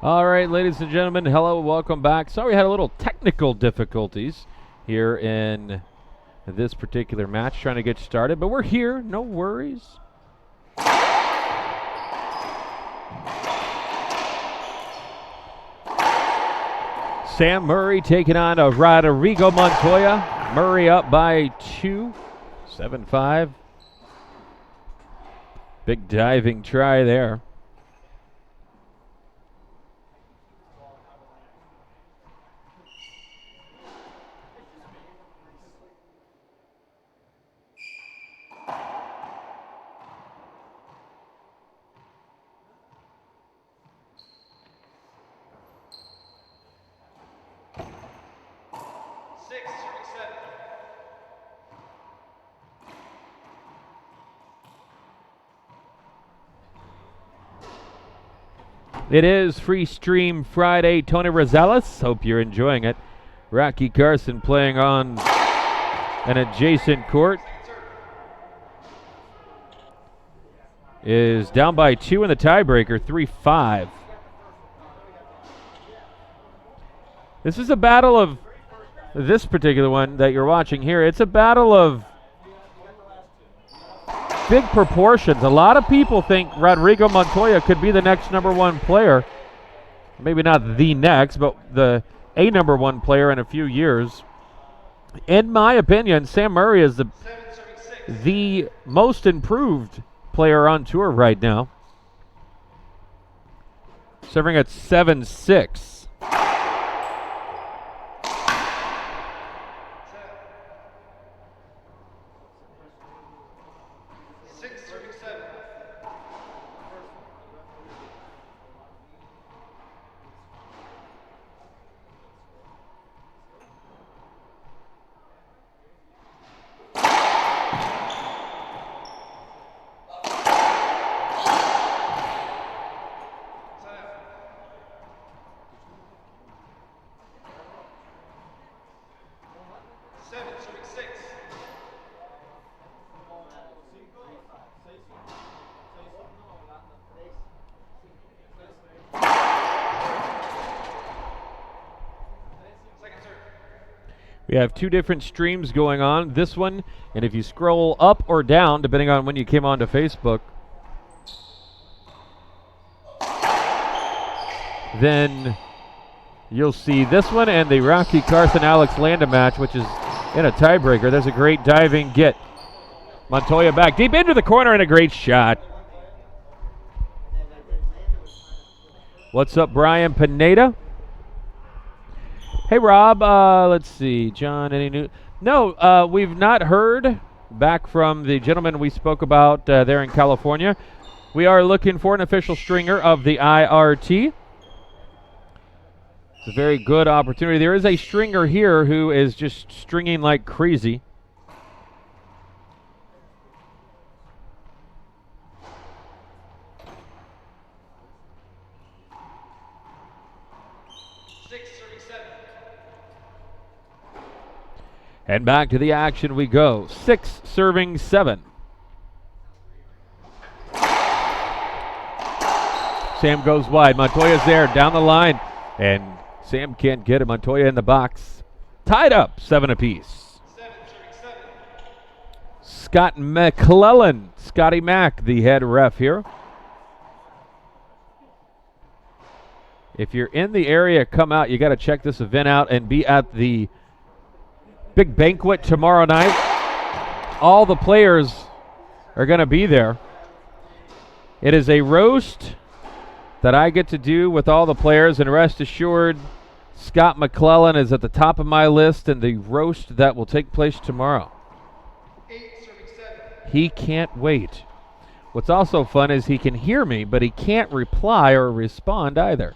All right, ladies and gentlemen, hello, welcome back. Sorry we had a little technical difficulties here in this particular match trying to get started, but we're here, no worries. Sam Murray taking on Rodrigo Montoya. Murray up by 2, 7-5. Big diving try there. It is Free Stream Friday. Tony Rosales, hope you're enjoying it. Rocky Carson playing on an adjacent court. Is down by 2 in the tiebreaker, 3-5. This is a battle of, this particular one that you're watching here, it's a battle of big proportions. A lot of people think Rodrigo Montoya could be the next #1 player. Maybe not the next, but a #1 player in a few years. In my opinion, Sam Murray is the most improved player on tour right now. Serving at 7-6. We have 2 different streams going on. This one, and if you scroll up or down, depending on when you came onto Facebook, then you'll see this one and the Rocky Carson-Alex Landa match, which is in a tiebreaker. There's a great diving get. Montoya back deep into the corner and a great shot. What's up, Brian Pineda? Hey, Rob. Let's see. John, any new? No, we've not heard back from the gentleman we spoke about there in California. We are looking for an official stringer of the IRT. It's a very good opportunity. There is a stringer here who is just stringing like crazy. And back to the action we go. 6 serving 7. Sam goes wide. Montoya's there down the line. And Sam can't get it. Montoya in the box. Tied up 7 apiece. Scott McClellan. Scotty Mack, the head ref here. If you're in the area, come out. You got to check this event out and be at the big banquet tomorrow night. All the players are going to be there. It is a roast that I get to do with all the players, and rest assured, Scott McClellan is at the top of my list in the roast that will take place tomorrow. He can't wait. What's also fun is he can hear me, but he can't reply or respond either.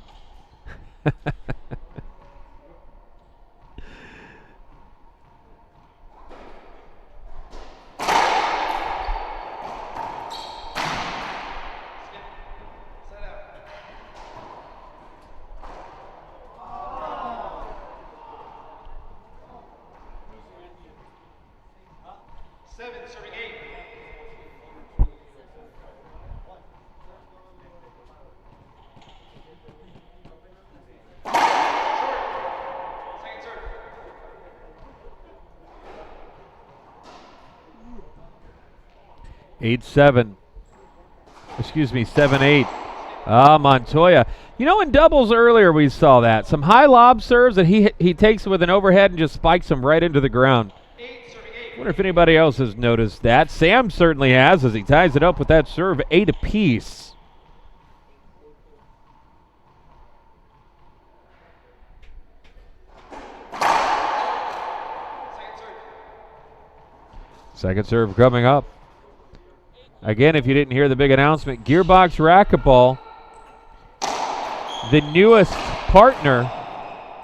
8-7. Excuse me, 7-8. Montoya. You know, in doubles earlier we saw that. Some high lob serves that he takes with an overhead and just spikes them right into the ground. I wonder if anybody else has noticed that. Sam certainly has as he ties it up with that serve, 8 apiece. Second serve coming up. Again, if you didn't hear the big announcement, Gearbox Racquetball, the newest partner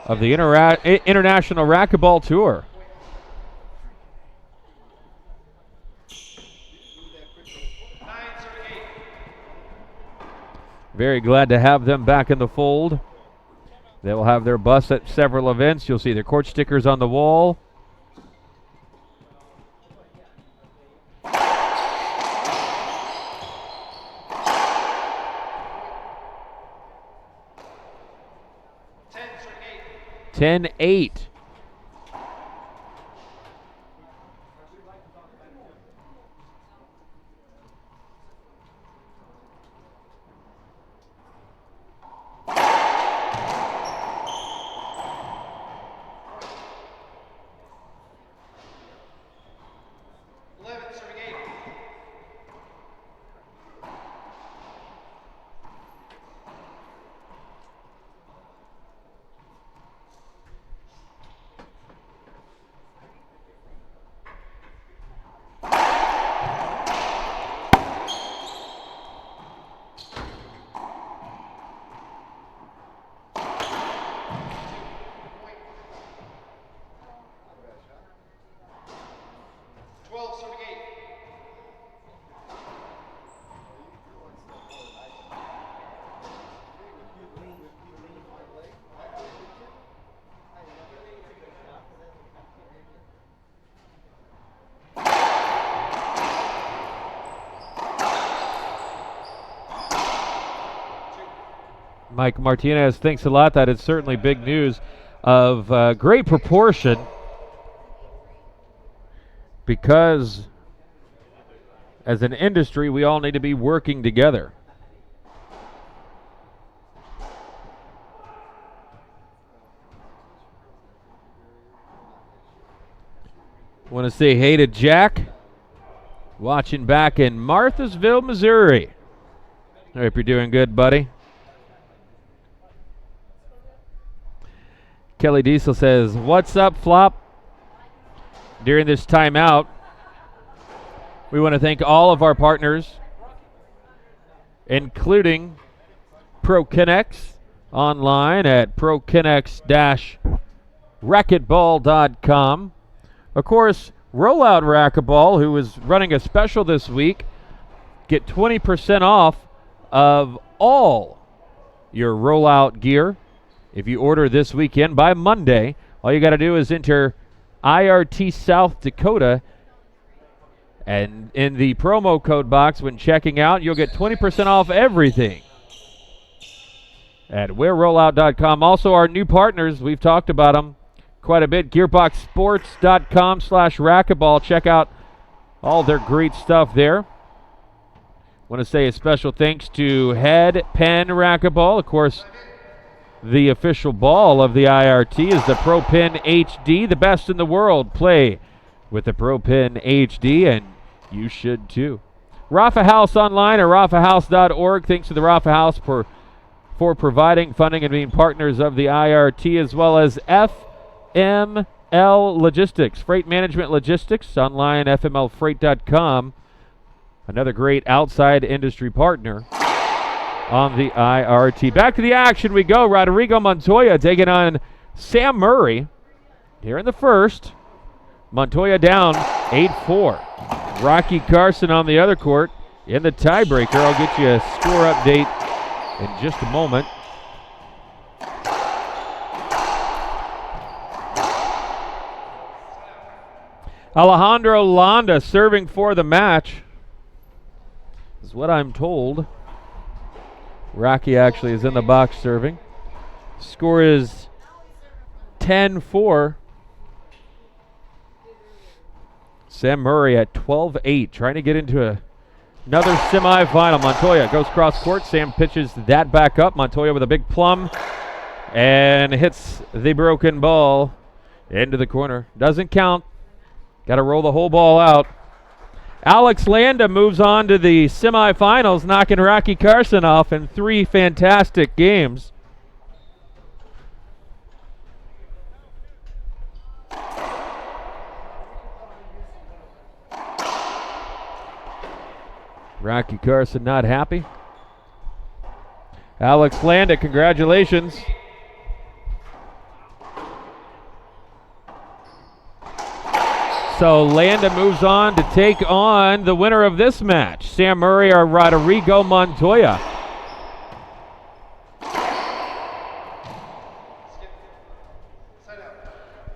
of the International Racquetball Tour. Very glad to have them back in the fold. They will have their bus at several events. You'll see their court stickers on the wall. Ten 8. Mike Martinez thinks a lot. That is certainly big news of great proportion, because as an industry we all need to be working together. Want to say hey to Jack, watching back in Marthasville, Missouri. I hope you're doing good, buddy. Kelly Diesel says, what's up, Flop? During this timeout, we want to thank all of our partners, including ProKinnex online at prokinnex-racquetball.com. Of course, Rollout Racquetball, who is running a special this week, get 20% off of all your rollout gear. If you order this weekend by Monday, all you got to do is enter IRT South Dakota, and in the promo code box when checking out, you'll get 20% off everything at wearrollout.com. Also, our new partners, we've talked about them quite a bit. Gearboxsports.com/racquetball. Check out all their great stuff there. Want to say a special thanks to Head Pen Racquetball. Of course, the official ball of the IRT is the Pro Pen HD, the best in the world. Play with the Pro Pen HD, and you should too. Rafa House online at rafahouse.org. Thanks to the Rafa House for providing funding and being partners of the IRT, as well as FML Logistics, Freight Management Logistics, online fmlfreight.com. Another great outside industry partner on the IRT. Back to the action we go. Rodrigo Montoya taking on Sam Murray here in the first. Montoya down 8-4. Rocky Carson on the other court in the tiebreaker. I'll get you a score update in just a moment. Alejandro Landa serving for the match, is what I'm told. Rocky actually is in the box serving. Score is 10-4. Sam Murray at 12-8, trying to get into another semifinal. Montoya goes cross court. Sam pitches that back up. Montoya with a big plum and hits the broken ball into the corner. Doesn't count. Got to roll the whole ball out. Alex Landa moves on to the semifinals, knocking Rocky Carson off in 3 fantastic games. Rocky Carson not happy. Alex Landa, congratulations. So Landa moves on to take on the winner of this match, Sam Murray or Rodrigo Montoya.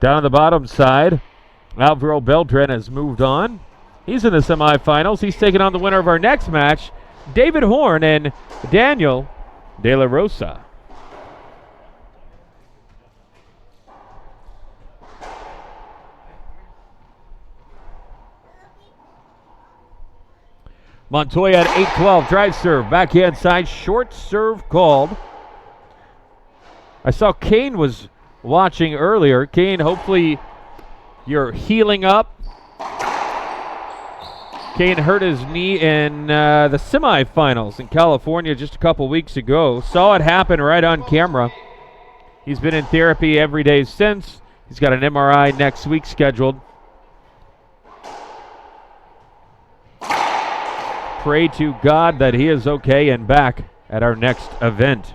Down on the bottom side, Alvaro Beltran has moved on. He's in the semifinals. He's taking on the winner of our next match, David Horn and Daniel De La Rosa. Montoya at 8-12, drive serve, backhand side, short serve called. I saw Kane was watching earlier. Kane, hopefully you're healing up. Kane hurt his knee in the semifinals in California just a couple weeks ago. Saw it happen right on camera. He's been in therapy every day since. He's got an MRI next week scheduled. Pray to God that he is okay and back at our next event.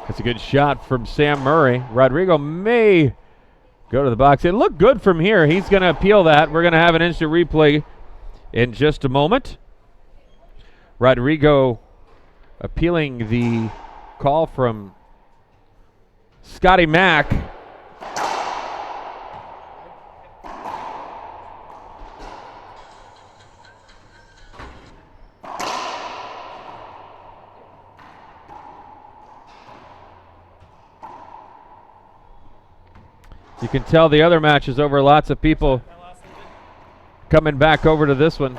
That's a good shot from Sam Murray. Rodrigo may go to the box. It looked good from here. He's going to appeal that. We're going to have an instant replay in just a moment. Rodrigo appealing the call from Scotty Mack. You can tell the other match is over. Lots of people coming back over to this one.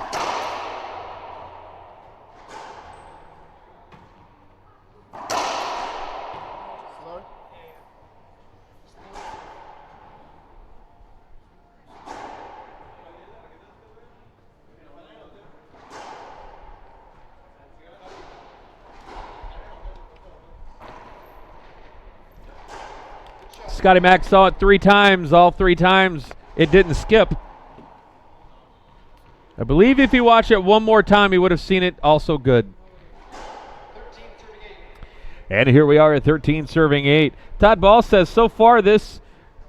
Scotty Mack saw it 3 times. All 3 times it didn't skip. I believe if he watched it one more time, he would have seen it also good. And here we are at 13 serving 8. Todd Ball says so far this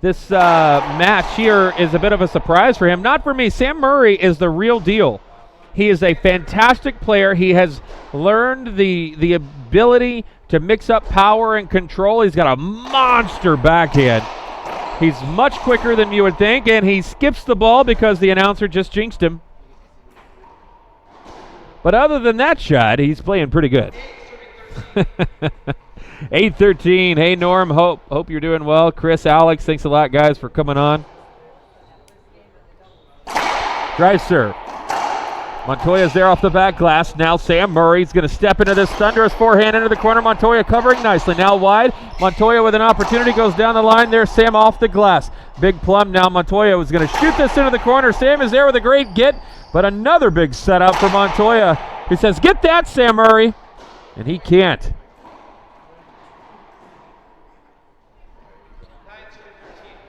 match here is a bit of a surprise for him. Not for me. Sam Murray is the real deal. He is a fantastic player. He has learned the ability to mix up power and control. He's got a monster backhand. He's much quicker than you would think, and he skips the ball because the announcer just jinxed him. But other than that shot, he's playing pretty good. 8-13. Hey, Norm. Hope you're doing well. Chris, Alex, thanks a lot, guys, for coming on. Drive serve. Montoya's there off the back glass. Now Sam Murray's going to step into this thunderous forehand into the corner. Montoya covering nicely. Now wide. Montoya with an opportunity goes down the line there. Sam off the glass. Big plum now. Montoya was going to shoot this into the corner. Sam is there with a great get, but another big setup for Montoya. He says, "Get that, Sam Murray." And he can't.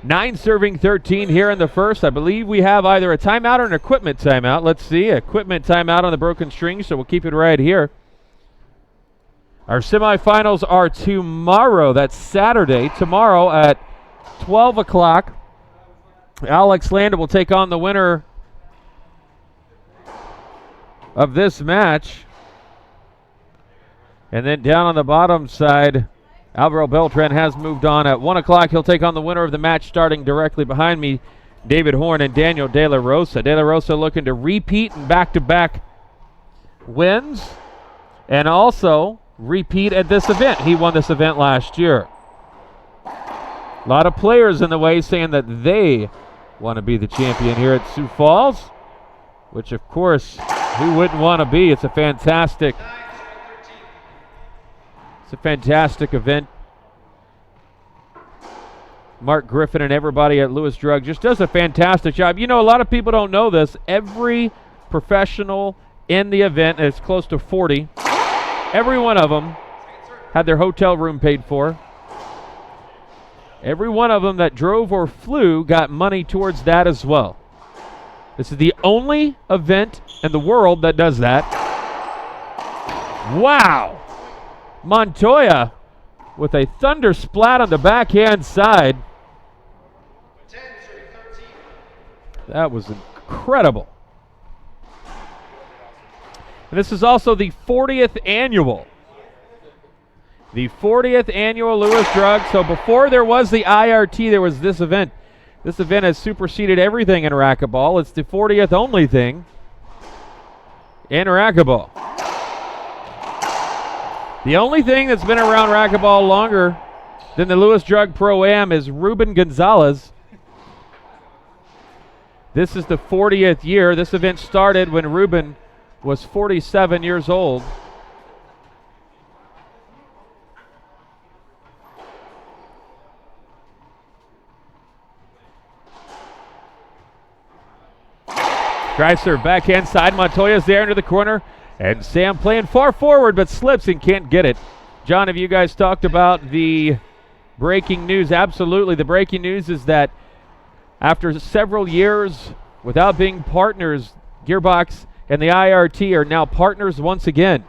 9 serving 13 here in the first. I believe we have either a timeout or an equipment timeout. Let's see. Equipment timeout on the broken string, so we'll keep it right here. Our semifinals are tomorrow. That's Saturday. Tomorrow at 12 o'clock. Alex Landa will take on the winner of this match. And then down on the bottom side, Alvaro Beltran has moved on. At 1 o'clock, he'll take on the winner of the match starting directly behind me, David Horn and Daniel De La Rosa. De La Rosa looking to repeat in back-to-back wins and also repeat at this event. He won this event last year. A lot of players in the way saying that they want to be the champion here at Sioux Falls, which of course, who wouldn't want to be? It's a fantastic event. Mark Griffin and everybody at Lewis Drug just does a fantastic job. You know, a lot of people don't know this. Every professional in the event, and it's close to 40, every one of them had their hotel room paid for. Every one of them that drove or flew got money towards that as well. This is the only event in the world that does that. Wow! Montoya with a thunder splat on the backhand side. That was incredible. And this is also the 40th annual. The 40th annual Lewis Drug. So before there was the IRT, there was this event. This event has superseded everything in racquetball. It's the 40th only thing in racquetball. The only thing that's been around racquetball longer than the Lewis Drug Pro-Am is Ruben Gonzalez. This is the 40th year. This event started when Ruben was 47 years old. Drive serve, backhand side. Montoya's there into the corner. And Sam playing far forward but slips and can't get it. John, have you guys talked about the breaking news? Absolutely. The breaking news is that after several years without being partners, Gearbox and the IRT are now partners once again.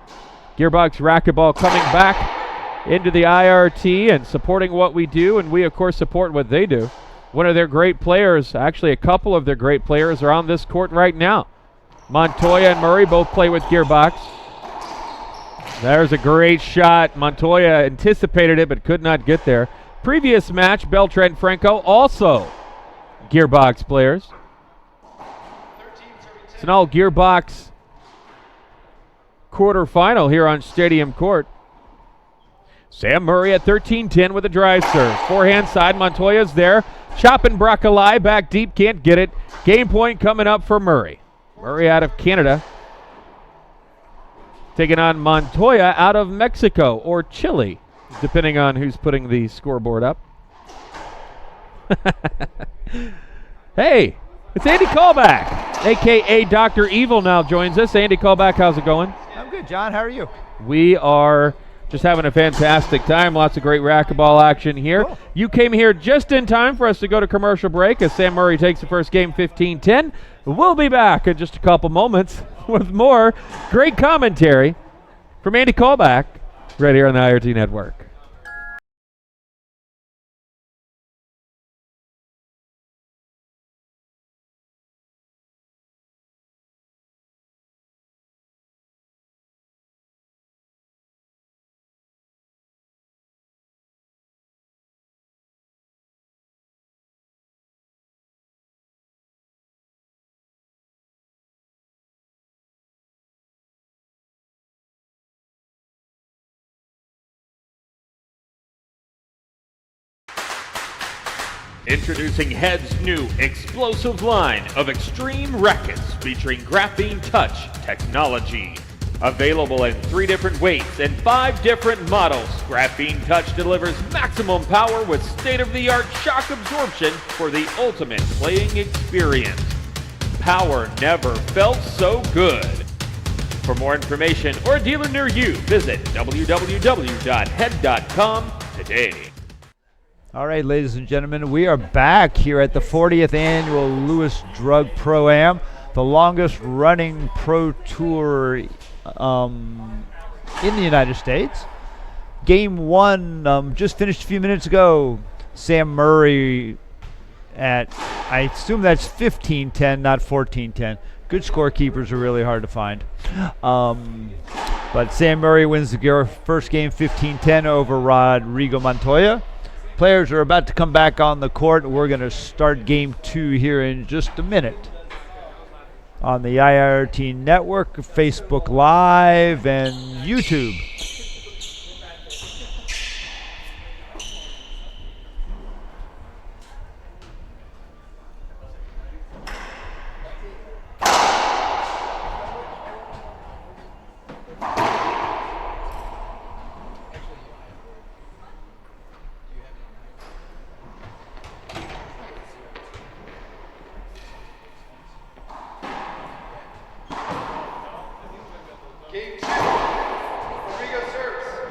Gearbox Racquetball coming back into the IRT and supporting what we do, and we, of course, support what they do. One of their great players, actually a couple of their great players, are on this court right now. Montoya and Murray both play with Gearbox. There's a great shot. Montoya anticipated it but could not get there. Previous match, Beltran Franco, also Gearbox players. It's an all Gearbox quarterfinal here on Stadium Court. Sam Murray at 13-10 with a drive serve. Forehand side, Montoya's there. Chopping Bracalai back deep, can't get it. Game point coming up for Murray. Murray out of Canada. Taking on Montoya out of Mexico or Chile, depending on who's putting the scoreboard up. Hey, it's Andy Callback, a.k.a. Dr. Evil now joins us. Andy Callback, how's it going? I'm good, John. How are you? We are just having a fantastic time. Lots of great racquetball action here. Cool. You came here just in time for us to go to commercial break as Sam Murray takes the first game 15-10. We'll be back in just a couple moments with more great commentary from Andy Callback right here on the IRT Network. Introducing Head's new explosive line of extreme rackets featuring graphene touch technology. Available in 3 different weights and 5 different models, Graphene Touch delivers maximum power with state-of-the-art shock absorption for the ultimate playing experience. Power never felt so good. For more information or a dealer near you, visit www.head.com today. All right, ladies and gentlemen, we are back here at the 40th annual Lewis Drug Pro-Am, the longest running pro tour in the United States. Game 1 just finished a few minutes ago. Sam Murray at, I assume that's 15-10, not 14-10. Good scorekeepers are really hard to find. But Sam Murray wins the first game 15-10 over Rodrigo Montoya. Players are about to come back on the court. We're going to start game 2 here in just a minute. On the IRT Network, Facebook Live, and YouTube.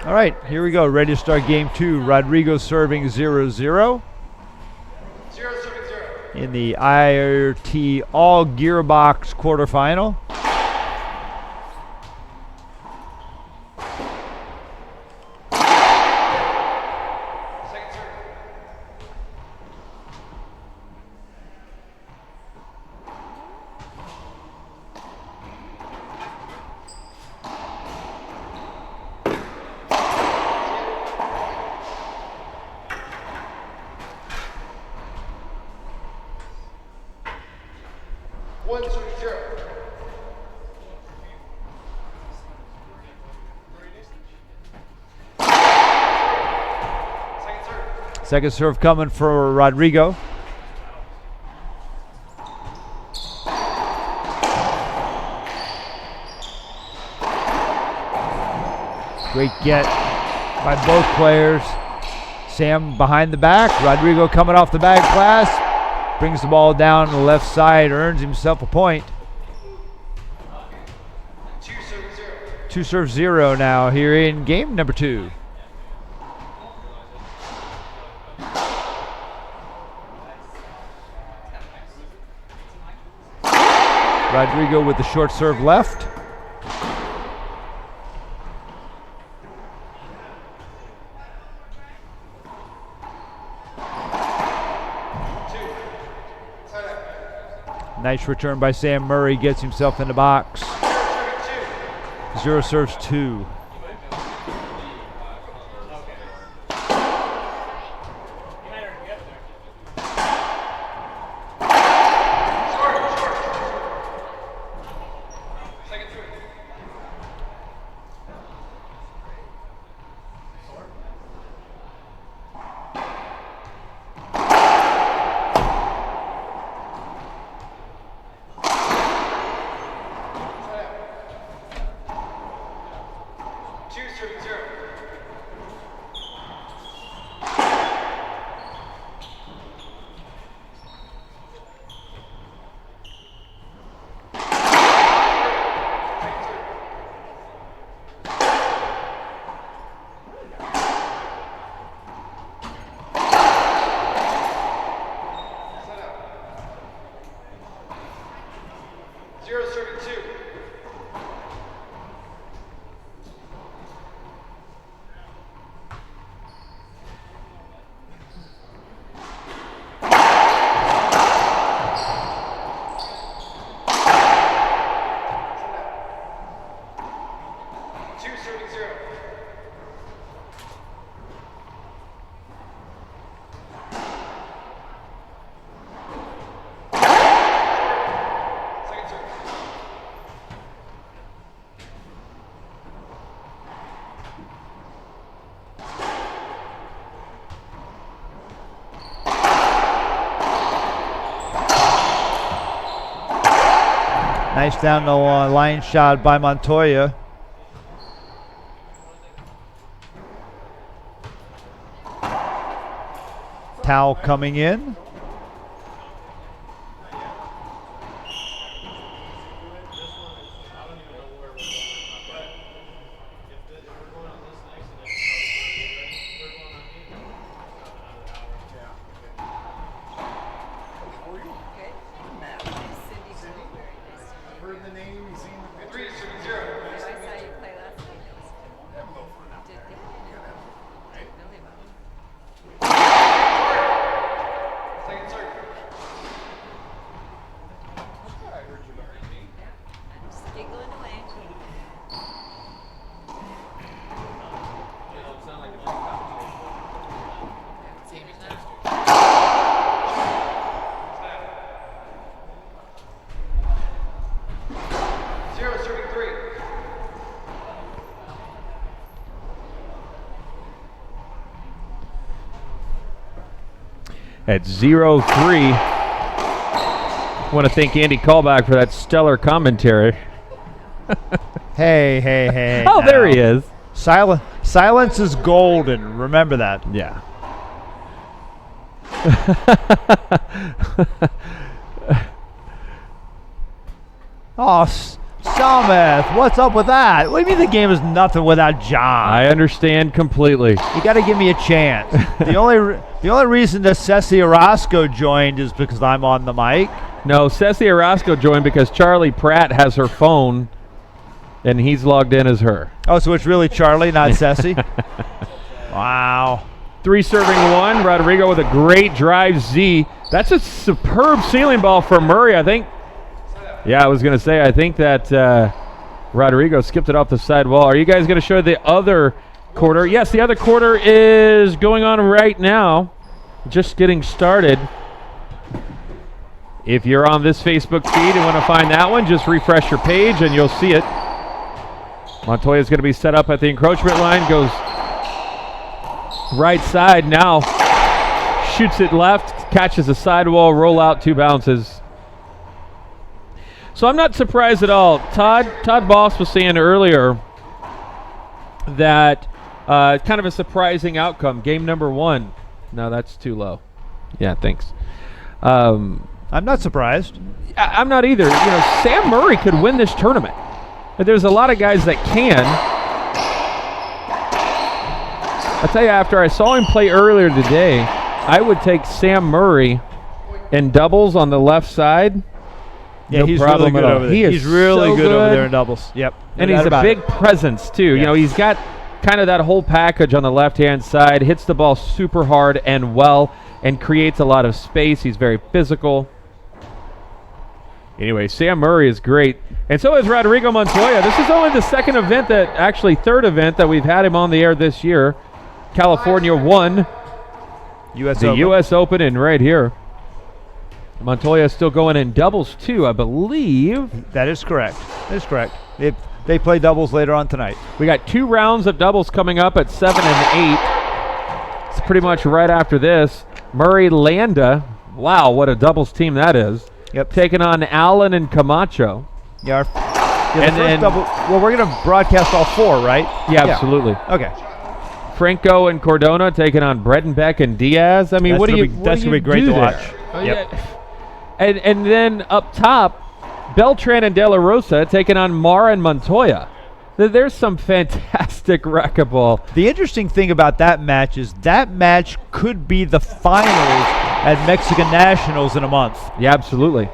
All right, here we go. Ready to start game 2. Rodrigo serving 0-0. 0 serving 0. In the IRT All Gearbox quarterfinal. Second serve coming for Rodrigo. Great get by both players. Sam behind the back. Rodrigo coming off the back glass. Brings the ball down to the left side. Earns himself a point. 2-0 now here in game number 2. Rodrigo with the short serve left. Nice return by Sam Murray, gets himself in the box. 0 serves 2. Nice down the line shot by Montoya. Towel coming in. at 0-3. Want to thank Andy Callback for that stellar commentary. Hey. Oh, now. there he is. Silence is golden. Remember that. Yeah. Oh, Shameth, what's up with that? What do you mean the game is nothing without John? I understand completely. You got to give me a chance. the only reason that Ceci Orozco joined is because I'm on the mic. No, Ceci Orozco joined because Charlie Pratt has her phone, and he's logged in as her. Oh, so it's really Charlie, not Ceci? Wow. 3 serving 1. Rodrigo with a great drive Z. That's a superb ceiling ball for Murray, I think. Yeah, I was going to say, I think that Rodrigo skipped it off the side wall. Are you guys going to show the other quarter? Yes, the other quarter is going on right now. Just getting started. If you're on this Facebook feed and want to find that one, just refresh your page and you'll see it. Montoya is going to be set up at the encroachment line. Goes right side now. Shoots it left. Catches the sidewall. Roll out 2 bounces. So I'm not surprised at all. Todd Boss was saying earlier that kind of a surprising outcome. Game number 1. No, that's too low. Yeah, thanks. I'm not surprised. I'm not either. You know, Sam Murray could win this tournament. There's a lot of guys that can. I'll tell you, after I saw him play earlier today, I would take Sam Murray in doubles on the left side. Yeah, no he's problem really good at all. over there. He's really so good over there in doubles. Yep. And he's a big presence, too. You know, he's got kind of that whole package on the left-hand side. Hits the ball super hard and well and creates a lot of space. He's very physical. Anyway, Sam Murray is great. And so is Rodrigo Montoya. This is only the third event that we've had him on the air this year. California won the U.S. Open and right here. Montoya is still going in doubles too, I believe. That is correct. They play doubles later on tonight. We got 2 rounds of doubles coming up at 7 and 8. It's pretty much right after this. Murray Landa. Wow, what a doubles team that is. Yep. Taking on Allen and Camacho. Yeah, the first double. Well, we're going to broadcast all 4, right? Yeah, absolutely. Okay. Franco and Cordona taking on Bredenbeck and Diaz. I mean, That's going to be great to watch. Yep. And then up top, Beltran and De La Rosa taking on Mara and Montoya. There's some fantastic racquetball. The interesting thing about that match is that match could be the finals at Mexican Nationals in a month. Yeah, absolutely.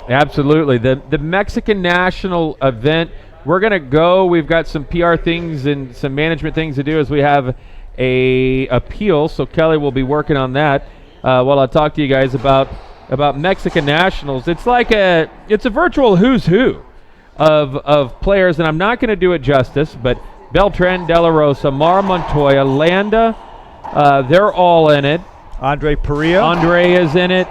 Absolutely. The Mexican National event, we're going to go. We've got some PR things and some management things to do as we have a appeal. So Kelly will be working on that while I talk to you guys about Mexican Nationals. It's like it's a virtual who's who of players, and I'm not going to do it justice, but Beltran, De La Rosa, Mara Montoya, Landa, they're all in it. Andre Perea. Andre is in it.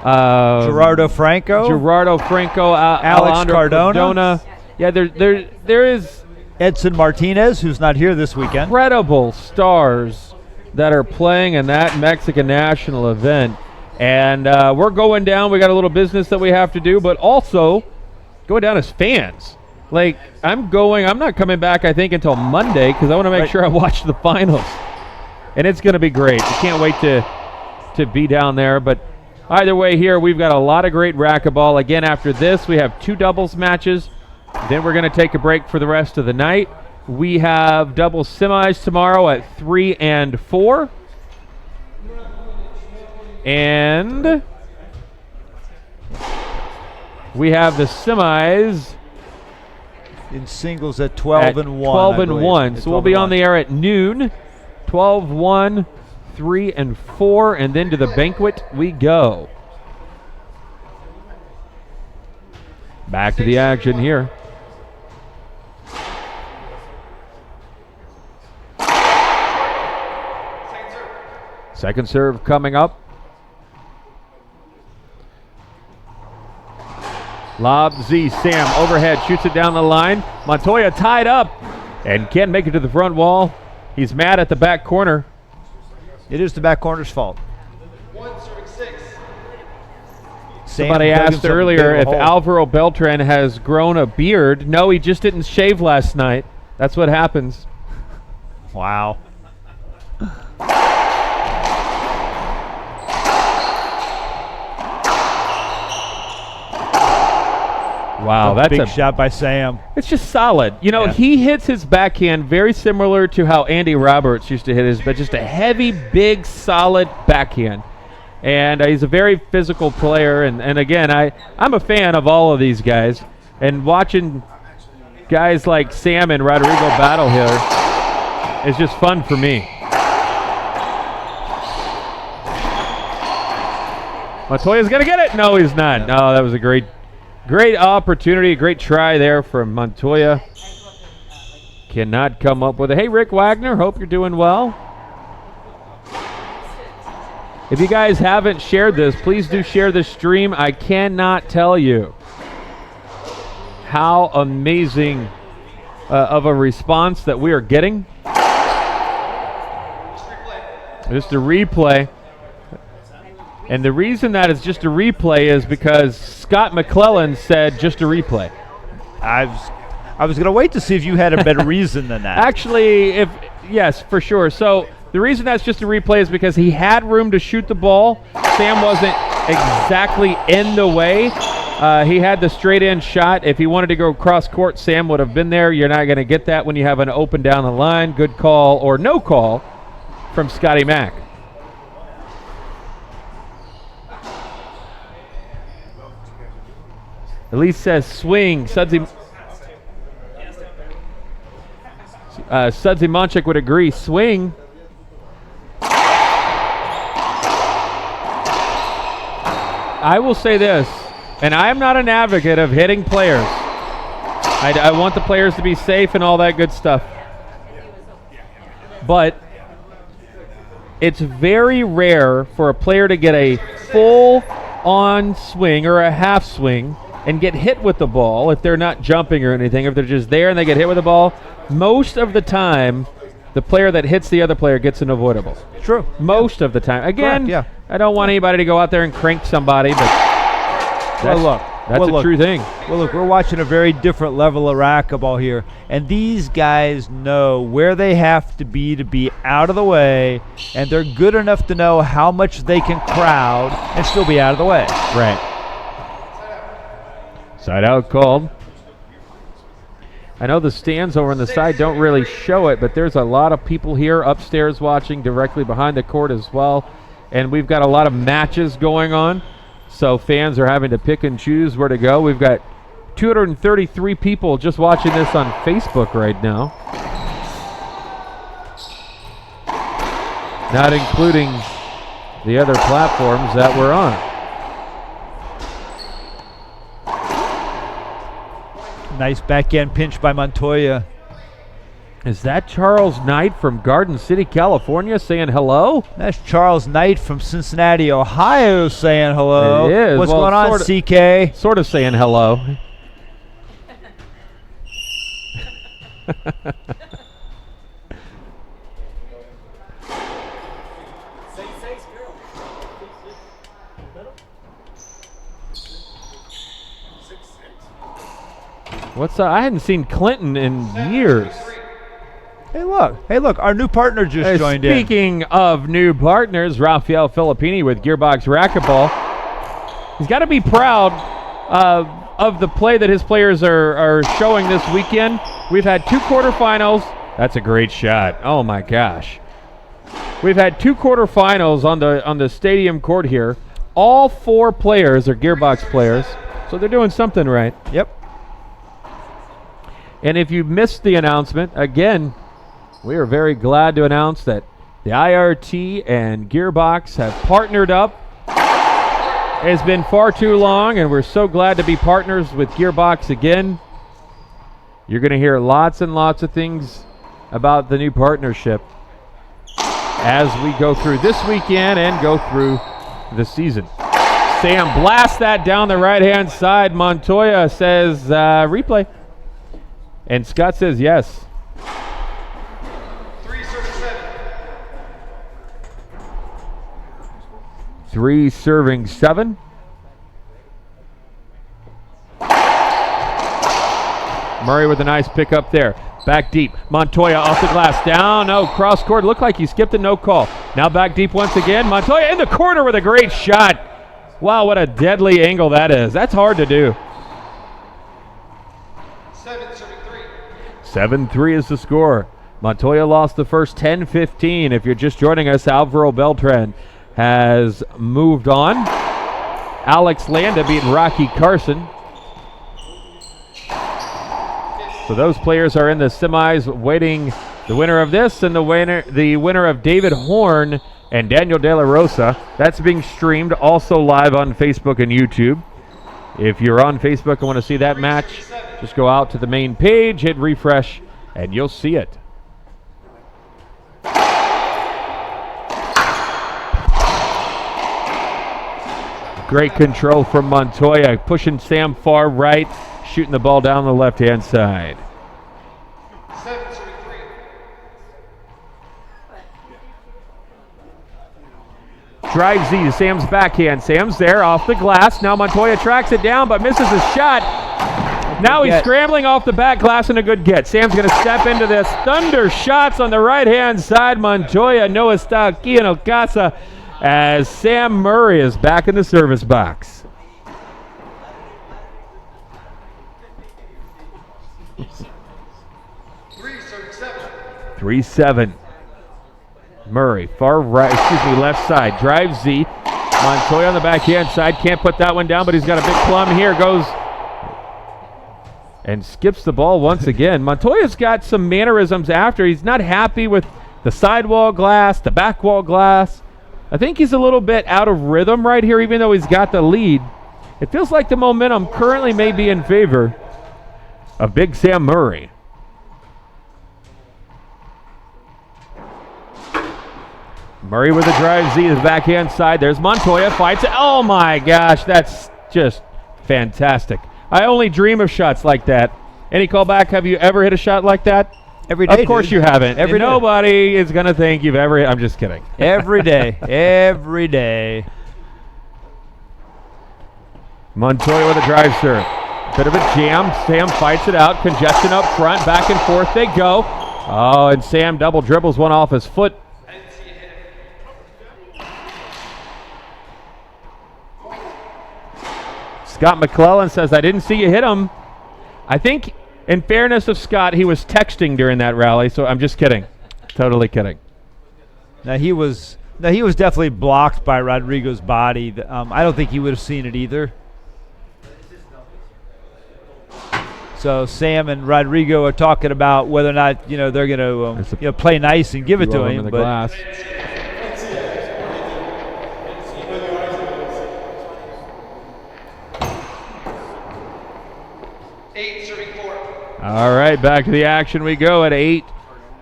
Gerardo Franco. Alex Cardona. Yeah, there is Edson Martinez, who's not here this weekend. Incredible stars that are playing in that Mexican National event. And we're going down. We got a little business that we have to do, but also going down as fans. Like, I'm not coming back, I think, until Monday because I want to make sure I watch the finals. And it's going to be great. I can't wait to be down there. But either way here, we've got a lot of great racquetball. Again, after this, we have 2 doubles matches. Then we're going to take a break for the rest of the night. We have doubles semis tomorrow at 3 and 4. And we have the semis in singles at 12 and 1. 12 and 1. So we'll be on the air at noon. 12-1, 3 and 4, and then to the banquet we go. Back to the action here. Second serve coming up. Lob Z, Sam overhead, shoots it down the line. Montoya tied up and can't make it to the front wall. He's mad at the back corner. It is the back corner's fault. Somebody asked earlier if Alvaro Beltran has grown a beard. No, he just didn't shave last night. That's what happens. Wow. Wow, that's big a shot by Sam. It's just solid. You know, Yeah. he hits his backhand very similar to how Andy Roberts used to hit his, but just a heavy, big, solid backhand. And he's a very physical player. And again, I'm a fan of all of these guys. And watching guys like Sam and Rodrigo battle here is just fun for me. Montoya's going to get it. No, he's not. No, that was a great opportunity, great try there from Montoya. Cannot come up with it. Hey, Rick Wagner, hope you're doing well. If you guys haven't shared this, please do share this stream. I cannot tell you how amazing of a response that we are getting. Just a replay. And the reason that it's just a replay is because Scott McClellan said just a replay. I was going to wait to see if you had a better reason than that. Actually, yes, for sure. So the reason that's just a replay is because he had room to shoot the ball. Sam wasn't exactly in the way. He had the straight in shot. If he wanted to go cross court, Sam would have been there. You're not going to get that when you have an open down the line. Good call or no call from Scotty Mack. Elise says swing. Sudsy Monchik would agree. Swing. I will say this, and I am not an advocate of hitting players. I want the players to be safe and all that good stuff. But it's very rare for a player to get a full-on swing or a half swing and get hit with the ball if they're not jumping or anything. If they're just there and they get hit with the ball, most of the time, the player that hits the other player gets an avoidable. True. Most of the time. Again, Correct, yeah. I don't want anybody to go out there and crank somebody, but that's a true thing. Well, look, we're watching a very different level of racquetball here, and these guys know where they have to be out of the way, and they're good enough to know how much they can crowd and still be out of the way. Right. Side out called. I know the stands over on the side don't really show it, but there's a lot of people here upstairs watching directly behind the court as well. And we've got a lot of matches going on, so fans are having to pick and choose where to go. We've got 233 people just watching this on Facebook right now, not including the other platforms that we're on. Nice backhand pinch by Montoya. Is that Charles Knight from Garden City, California saying hello? That's Charles Knight from Cincinnati, Ohio saying hello. It is. What's Well, going on, CK? Sort of saying hello. I hadn't seen Clinton in years. Hey, look, our new partner just joined in. Speaking of new partners, Rafael Filippini with Gearbox Racquetball. He's got to be proud of the play that his players are showing this weekend. We've had 2 quarterfinals. That's a great shot. Oh, my gosh. We've had 2 quarterfinals on the stadium court here. All 4 players are Gearbox players, so they're doing something right. Yep. And if you missed the announcement, again, we are very glad to announce that the IRT and Gearbox have partnered up. It's been far too long, and we're so glad to be partners with Gearbox again. You're going to hear lots and lots of things about the new partnership as we go through this weekend and go through the season. Sam blasts that down the right-hand side. Montoya says replay. And Scott says yes. 337. 3 serving 7. Murray with a nice pick up there. Back deep. Montoya off the glass. Down. No. Cross court. Looked like he skipped it. No call. Now back deep once again. Montoya in the corner with a great shot. Wow, what a deadly angle that is. That's hard to do. 7-3 is the score. Montoya lost the first 10-15. If you're just joining us, Alvaro Beltran has moved on. Alex Landa beat Rocky Carson. So those players are in the semis waiting the winner of this and the winner of David Horn and Daniel De La Rosa. That's being streamed also live on Facebook and YouTube. If you're on Facebook and want to see that match, just go out to the main page, hit refresh, and you'll see it. Great control from Montoya, pushing Sam far right, shooting the ball down the left-hand side. Drive Z to Sam's backhand. Sam's there off the glass. Now Montoya tracks it down but misses a shot. Now he's scrambling off the back glass and a good get. Sam's going to step into this. Thunder shots on the right-hand side. Montoya, Noah Staki, and Ocasa as Sam Murray is back in the service box. Three seven. Murray, far right, left side. Drive Z. Montoya on the backhand side. Can't put that one down, but he's got a big plum here. Goes and skips the ball once again. Montoya's got some mannerisms after. He's not happy with the sidewall glass, the back wall glass. I think he's a little bit out of rhythm right here, even though he's got the lead. It feels like the momentum currently may be in favor of Big Sam Murray. Murray with a drive Z to the backhand side. There's Montoya, fights it. Oh my gosh, that's just fantastic. I only dream of shots like that. Any callback, have you ever hit a shot like that? Every day. Of course dude. you haven't. Every day. Nobody is going to think you've ever hit. I'm just kidding. Every day. Every day. Montoya with a drive serve. Bit of a jam. Sam fights it out. Congestion up front. Back and forth they go. Oh, and Sam double dribbles one off his foot. Scott McClellan says, I didn't see you hit him. I think, in fairness of Scott, he was texting during that rally, so I'm just kidding. Totally kidding. Now he was definitely blocked by Rodrigo's body. I don't think he would have seen it either. So Sam and Rodrigo are talking about whether or not they're going to play nice and give it to him. The glass. All right, back to the action we go at 8,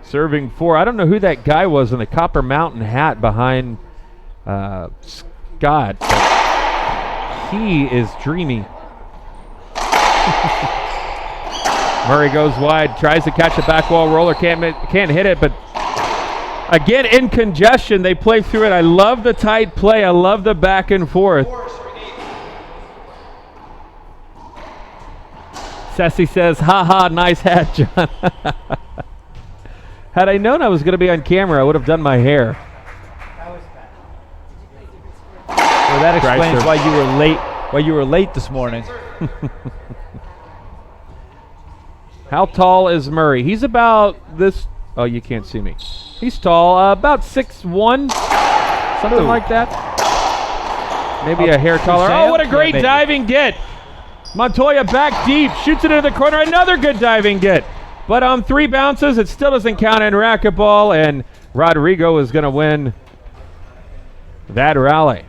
serving 4. I don't know who that guy was in the Copper Mountain hat behind Scott, but he is dreamy. Murray goes wide, tries to catch a back wall roller, can't hit it, but again, in congestion, they play through it. I love the tight play. I love the back and forth. Ceci says, ha, nice hat, John. Had I known I was going to be on camera, I would have done my hair. Well, that explains why you were late. Why you were late this morning. How tall is Murray? He's about this. Oh, you can't see me. He's tall, about 6'1", something like that. Maybe a hair taller. Oh, what a great diving get. Montoya back deep, shoots it into the corner. Another good diving get. But on 3 bounces, it still doesn't count in racquetball, and Rodrigo is going to win that rally.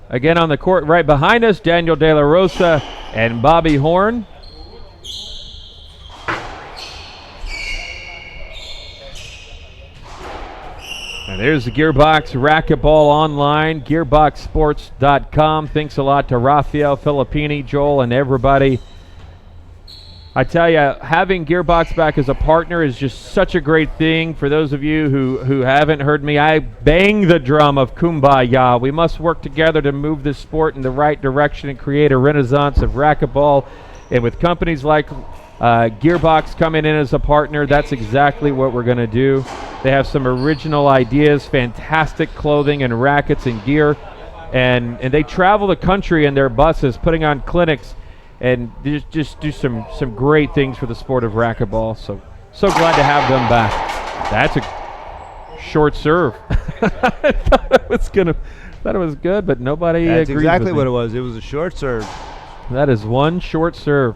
Again on the court right behind us, Daniel De La Rosa and Bobby Horn. And there's the Gearbox Racquetball Online, gearboxsports.com. Thanks a lot to Rafael, Filippini, Joel, and everybody I tell you, having Gearbox back as a partner is just such a great thing. For those of you who haven't heard me, I bang the drum of Kumbaya. We must work together to move this sport in the right direction and create a renaissance of racquetball. And with companies like Gearbox coming in as a partner, that's exactly what we're going to do. They have some original ideas, fantastic clothing and rackets and gear. And they travel the country in their buses, putting on clinics and just do some great things for the sport of racquetball. So glad to have them back. That's a short serve. I thought it was good, but nobody agrees. That's exactly with what me. it was. It was a short serve. That is one short serve.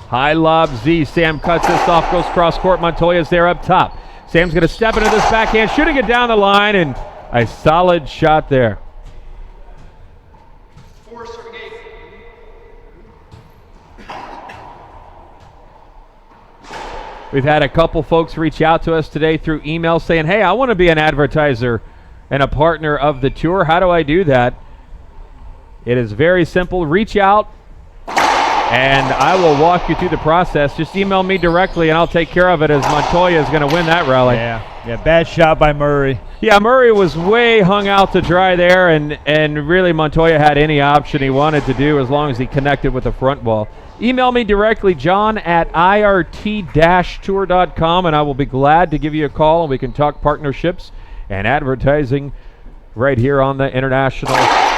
High lob Z. Sam cuts this off, goes cross court. Montoya's there up top. Sam's going to step into this backhand, shooting it down the line, and a solid shot there. We've had a couple folks reach out to us today through email saying, hey, I want to be an advertiser and a partner of the tour. How do I do that? It is very simple. Reach out, and I will walk you through the process. Just email me directly, and I'll take care of it, as Montoya is going to win that rally. Yeah, bad shot by Murray. Yeah, Murray was way hung out to dry there, and really Montoya had any option he wanted to do as long as he connected with the front ball. Email me directly, john@irt-tour.com, and I will be glad to give you a call, and we can talk partnerships and advertising right here on the International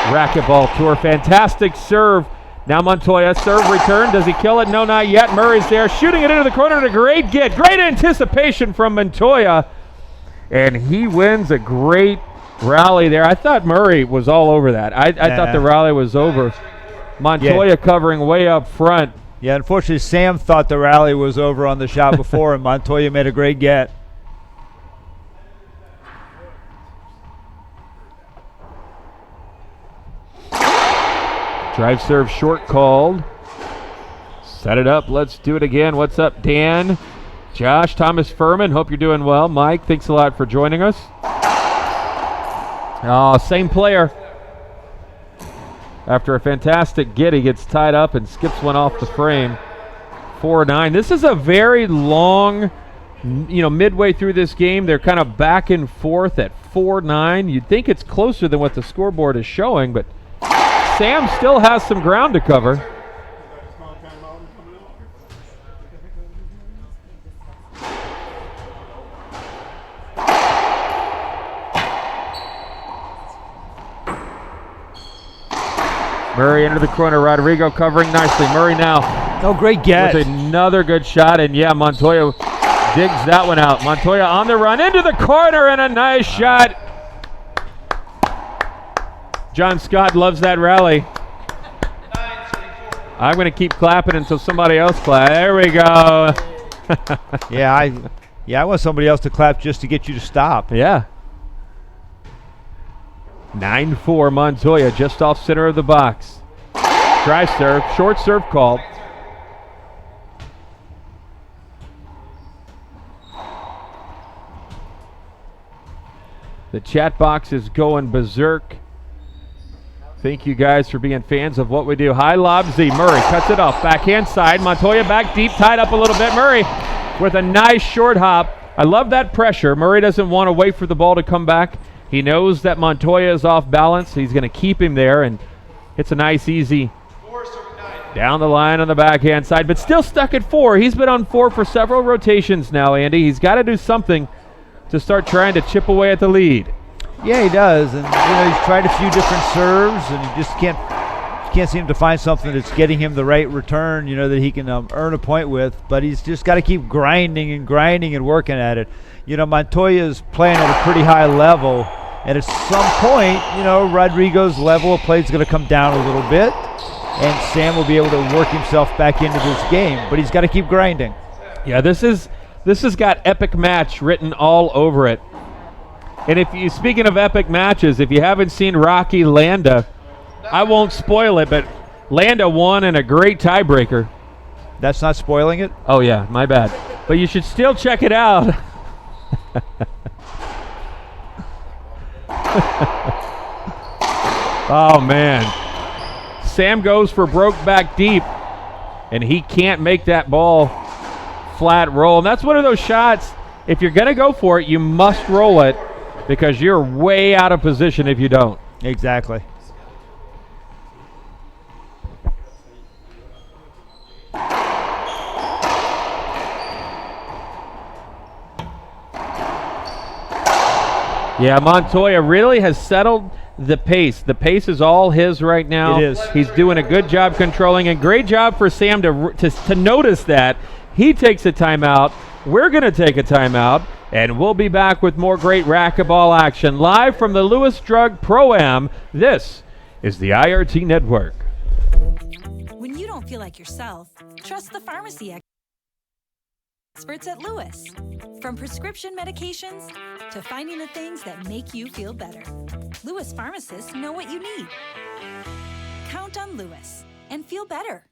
Racquetball Tour. Fantastic serve. Now Montoya, serve return. Does he kill it? No, not yet. Murray's there, shooting it into the corner. And a great get. Great anticipation from Montoya, and he wins a great rally there. I thought Murray was all over that. I thought the rally was over. Montoya covering way up front. Yeah, unfortunately, Sam thought the rally was over on the shot before, and Montoya made a great get. Drive serve short called. Set it up. Let's do it again. What's up, Dan? Josh, Thomas Furman. Hope you're doing well. Mike, thanks a lot for joining us. Oh, same player. After a fantastic get, he gets tied up and skips one off the frame. 4-9. This is a very long, midway through this game, they're kind of back and forth at 4-9. You'd think it's closer than what the scoreboard is showing, but Sam still has some ground to cover. Murray into the corner. Rodrigo covering nicely. Murray now. Oh, great get. With another good shot, and Montoya digs that one out. Montoya on the run into the corner, and a nice shot. John Scott loves that rally. I'm going to keep clapping until somebody else claps. There we go. I want somebody else to clap just to get you to stop. Yeah. 9-4 Montoya, just off center of the box. Drive serve, short serve called. The chat box is going berserk. Thank you guys for being fans of what we do. High lob Z. Murray cuts it off. Backhand side. Montoya back deep, tied up a little bit. Murray with a nice short hop. I love that pressure. Murray doesn't want to wait for the ball to come back. He knows that Montoya is off balance. He's going to keep him there, and it's a nice, easy down the line on the backhand side, but still stuck at 4. He's been on 4 for several rotations now, Andy. He's got to do something to start trying to chip away at the lead. Yeah, he does, and he's tried a few different serves, and he just can't seem to find something that's getting him the right return, that he can earn a point with. But he's just got to keep grinding and working at it. Montoya's playing at a pretty high level, and at some point, Rodrigo's level of play is going to come down a little bit, and Sam will be able to work himself back into this game. But he's got to keep grinding. Yeah, this has got epic match written all over it. And speaking of epic matches, if you haven't seen Rocky Landa, I won't spoil it, but Landa won in a great tiebreaker. That's not spoiling it? Oh yeah, my bad. But you should still check it out. Oh man. Sam goes for broke back deep. and he can't make that ball flat roll. And that's one of those shots, if you're going to go for it, you must roll it because you're way out of position if you don't. Exactly. Yeah, Montoya really has settled the pace. The pace is all his right now. It is. He's doing a good job controlling, and great job for Sam to notice that. He takes a timeout. We're going to take a timeout, and we'll be back with more great racquetball action live from the Lewis Drug Pro-Am. This is the IRT Network. When you don't feel like yourself, trust the pharmacy experts at Lewis. From prescription medications to finding the things that make you feel better, Lewis pharmacists know what you need. Count on Lewis and feel better.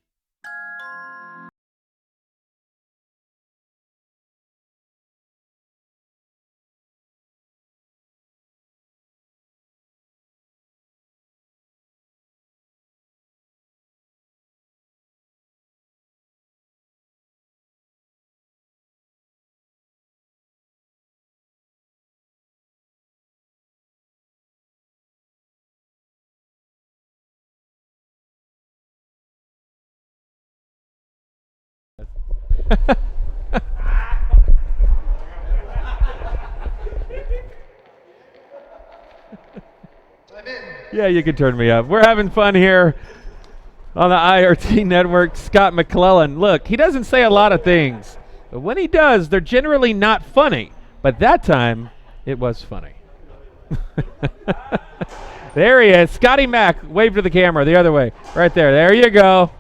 Yeah, you can turn me up. We're having fun here on the IRT Network. Scott McClellan. Look, he doesn't say a lot of things, but when he does, they're generally not funny. But that time, it was funny. There he is. Scotty Mack. Wave to the camera the other way. Right there. There you go.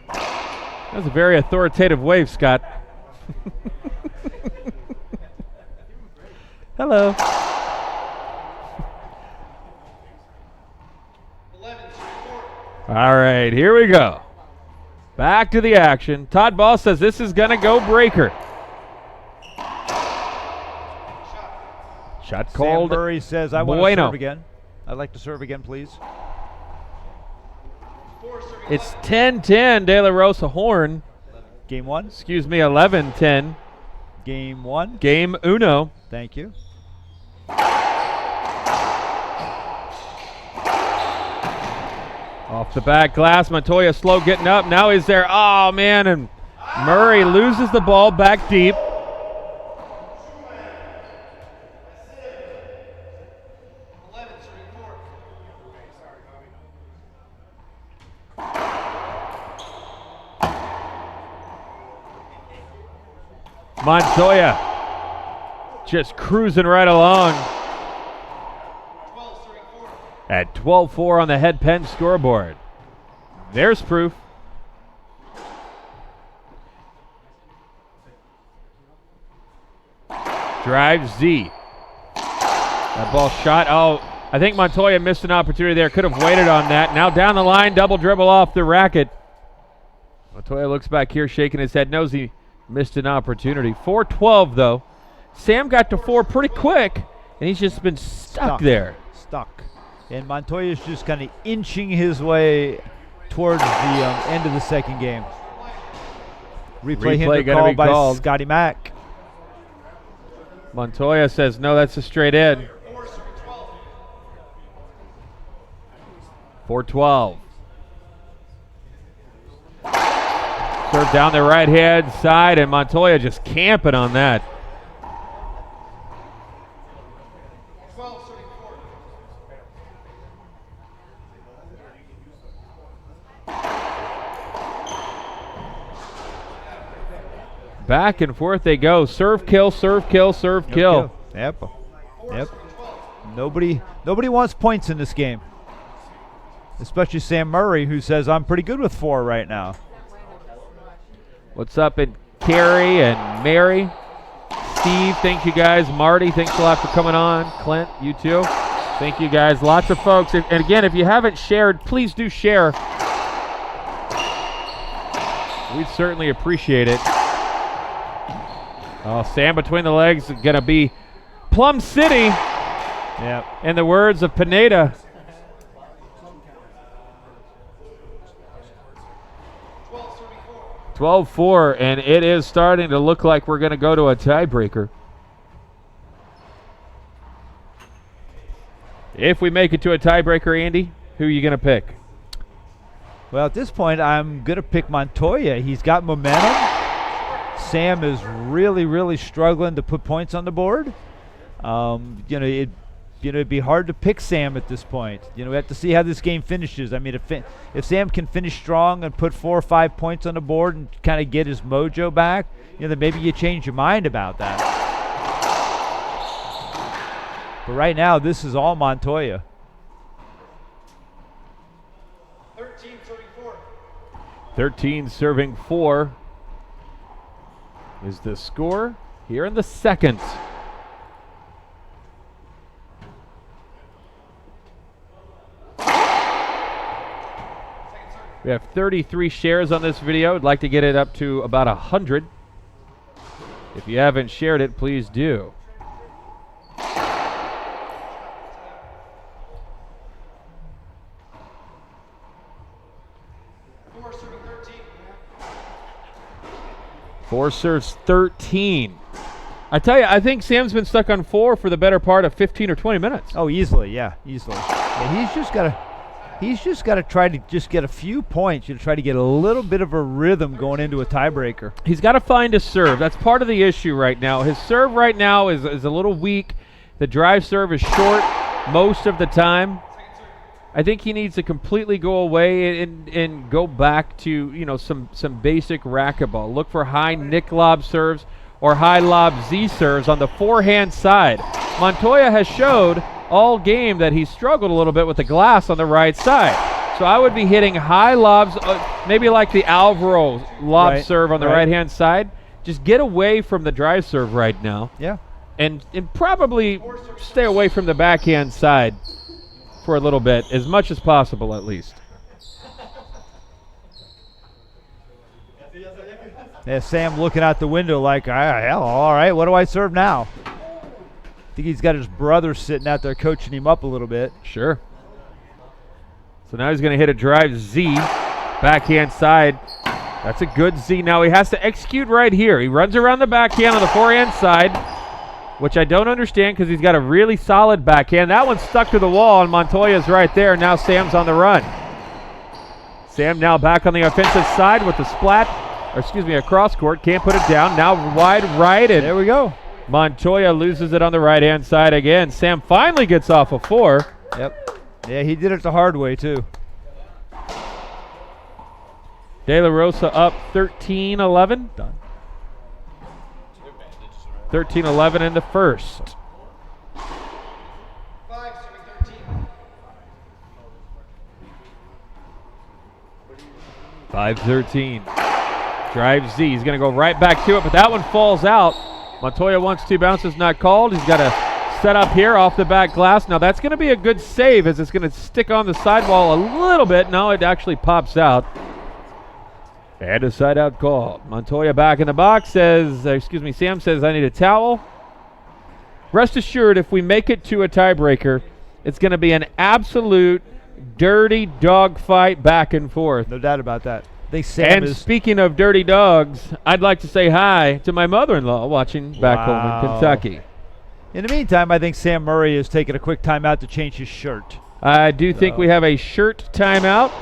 That was a very authoritative wave, Scott. Hello. All right, here we go. Back to the action. Todd Ball says this is going to go breaker. Shot called. Sam Murray says, I want to serve again. I'd like to serve again, please. It's 10-10, De La Rosa Horn. Game one. Excuse me, 11-10. Game one. Game uno. Thank you. Off the back glass, Montoya slow getting up. Now he's there. Oh, man, and Murray loses the ball back deep. Montoya just cruising right along at 12-4 on the head pen scoreboard. There's proof. Drive Z. That ball shot. Oh, I think Montoya missed an opportunity there. Could have waited on that. Now down the line, double dribble off the racket. Montoya looks back here shaking his head. Knows he missed an opportunity. 4-12 though. Sam got to 4 pretty quick, and he's just been stuck there. Stuck. And Montoya's just kind of inching his way towards the end of the second game. Replay hinder called by Scotty Mack. Montoya says, no, that's a straight in. 4-12. Serve down the right-hand side, and Montoya just camping on that. Back and forth they go. Serve, kill, serve, kill, serve, kill. Yep. Nobody wants points in this game. Especially Sam Murray, who says, I'm pretty good with 4 right now. What's up, and Carrie and Mary? Steve, thank you guys. Marty, thanks a lot for coming on. Clint, you too. Thank you guys. Lots of folks. And again, if you haven't shared, please do share. We'd certainly appreciate it. Oh, Sam between the legs is going to be Plum City. Yeah. In the words of Pineda. 12-4, and it is starting to look like we're going to go to a tiebreaker. If we make it to a tiebreaker, Andy, who are you going to pick? Well, at this point, I'm going to pick Montoya. He's got momentum. Sam is really, really struggling to put points on the board. It'd be hard to pick Sam at this point. We have to see how this game finishes. I mean, if Sam can finish strong and put 4 or 5 points on the board and kind of get his mojo back, then maybe you change your mind about that. But right now, this is all Montoya. 13 serving 4 is the score here in the second. We have 33 shares on this video. I'd like to get it up to about 100. If you haven't shared it, please do. Four serves 13. I tell you, I think Sam's been stuck on 4 for the better part of 15 or 20 minutes. Oh, easily, yeah, easily. Yeah, he's just got to try to just get a few points to try to get a little bit of a rhythm going into a tiebreaker. He's got to find a serve. That's part of the issue right now. His serve right now is a little weak. The drive serve is short most of the time. I think he needs to completely go away and go back to some basic racquetball. Look for high nick lob serves or high lob Z serves on the forehand side. Montoya has showed all game that he struggled a little bit with the glass on the right side. So I would be hitting high lobs, maybe like the Alvaro lob serve on the right-hand side. Just get away from the drive serve right now. Yeah. And probably stay away from the backhand side for a little bit, as much as possible at least. Yeah, Sam looking out the window like, hell, all right, what do I serve now? I think he's got his brother sitting out there coaching him up a little bit. Sure. So now he's going to hit a drive Z, backhand side. That's a good Z. Now he has to execute right here. He runs around the backhand on the forehand side, which I don't understand because he's got a really solid backhand. That one's stuck to the wall, and Montoya's right there. Now Sam's on the run. Sam now back on the offensive side with the splat, a cross court. Can't put it down. Now wide right, and there we go. Montoya loses it on the right-hand side again. Sam finally gets off a 4. Yep. Yeah, he did it the hard way, too. De La Rosa up 13-11. Done. 13-11 in the first. 5-13. Drive Z. He's going to go right back to it, but that one falls out. Montoya wants 2 bounces, not called. He's got to set up here off the back glass. Now that's going to be a good save as it's going to stick on the sidewall a little bit. No, it actually pops out. And a side out call. Montoya back in the box says, Sam says, I need a towel. Rest assured, if we make it to a tiebreaker, it's going to be an absolute dirty dog fight back and forth. No doubt about that. I think Sam and speaking of dirty dogs, I'd like to say hi to my mother-in-law watching back home in Kentucky. In the meantime, I think Sam Murray is taking a quick timeout to change his shirt. I do think we have a shirt timeout.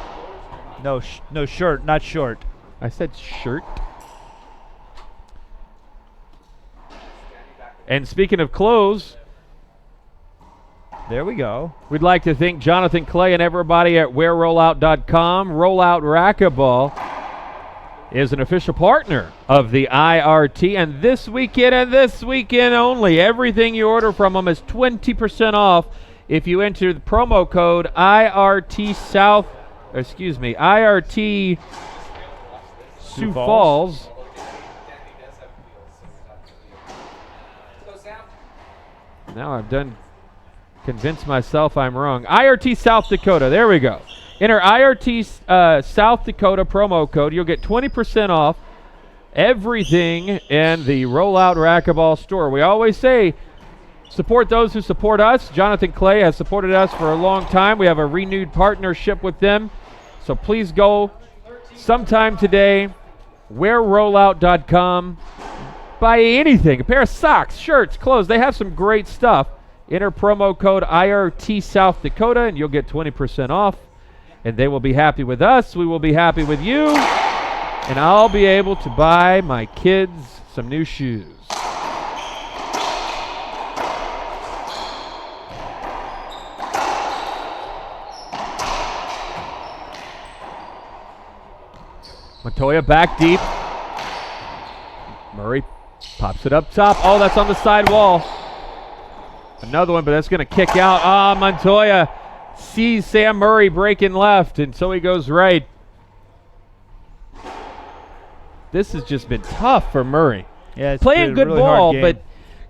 No shirt, not short. I said shirt. And speaking of clothes, there we go. We'd like to thank Jonathan Clay and everybody at WearRollout.com. Rollout Racquetball is an official partner of the IRT, and this weekend only, everything you order from them is 20% off if you enter the promo code IRT Sioux Falls. Now I've done convince myself I'm wrong. IRT South Dakota. There we go. Enter IRT South Dakota promo code. You'll get 20% off everything in the Rollout Racquetball store. We always say Support those who support us. Jonathan Clay has supported us for a long time. We have a renewed partnership with them. So please go sometime today. WearRollout.com. Buy anything, a pair of socks, shirts, clothes. They have some great stuff. Enter promo code IRT South Dakota and you'll get 20% off. And they will be happy with us. We will be happy with you. And I'll be able to buy my kids some new shoes. Montoya back deep. Murray pops it up top. Oh, that's on the side wall. Another one, but that's going to kick out. Montoya sees Sam Murray breaking left, and so he goes right. This has just been tough for Murray. Yeah, it's playing been a good really ball, hard game. but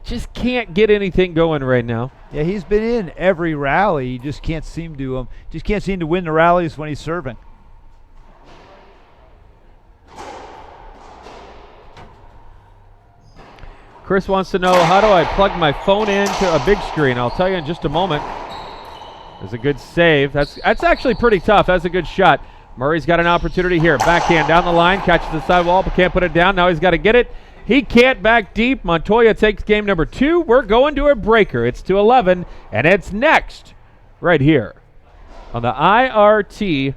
just can't get anything going right now. Yeah, he's been in every rally. He just can't seem to win the rallies when he's serving. Chris wants to know, how do I plug my phone into a big screen? I'll tell you in just a moment. There's a good save. That's actually pretty tough. That's a good shot. Murray's got an opportunity here. Backhand down the line, catches the sidewall, but can't put it down. Now he's got to get it. He can't back deep. Montoya takes game number 2. We're going to a breaker. It's 2-11, and it's next right here on the IRT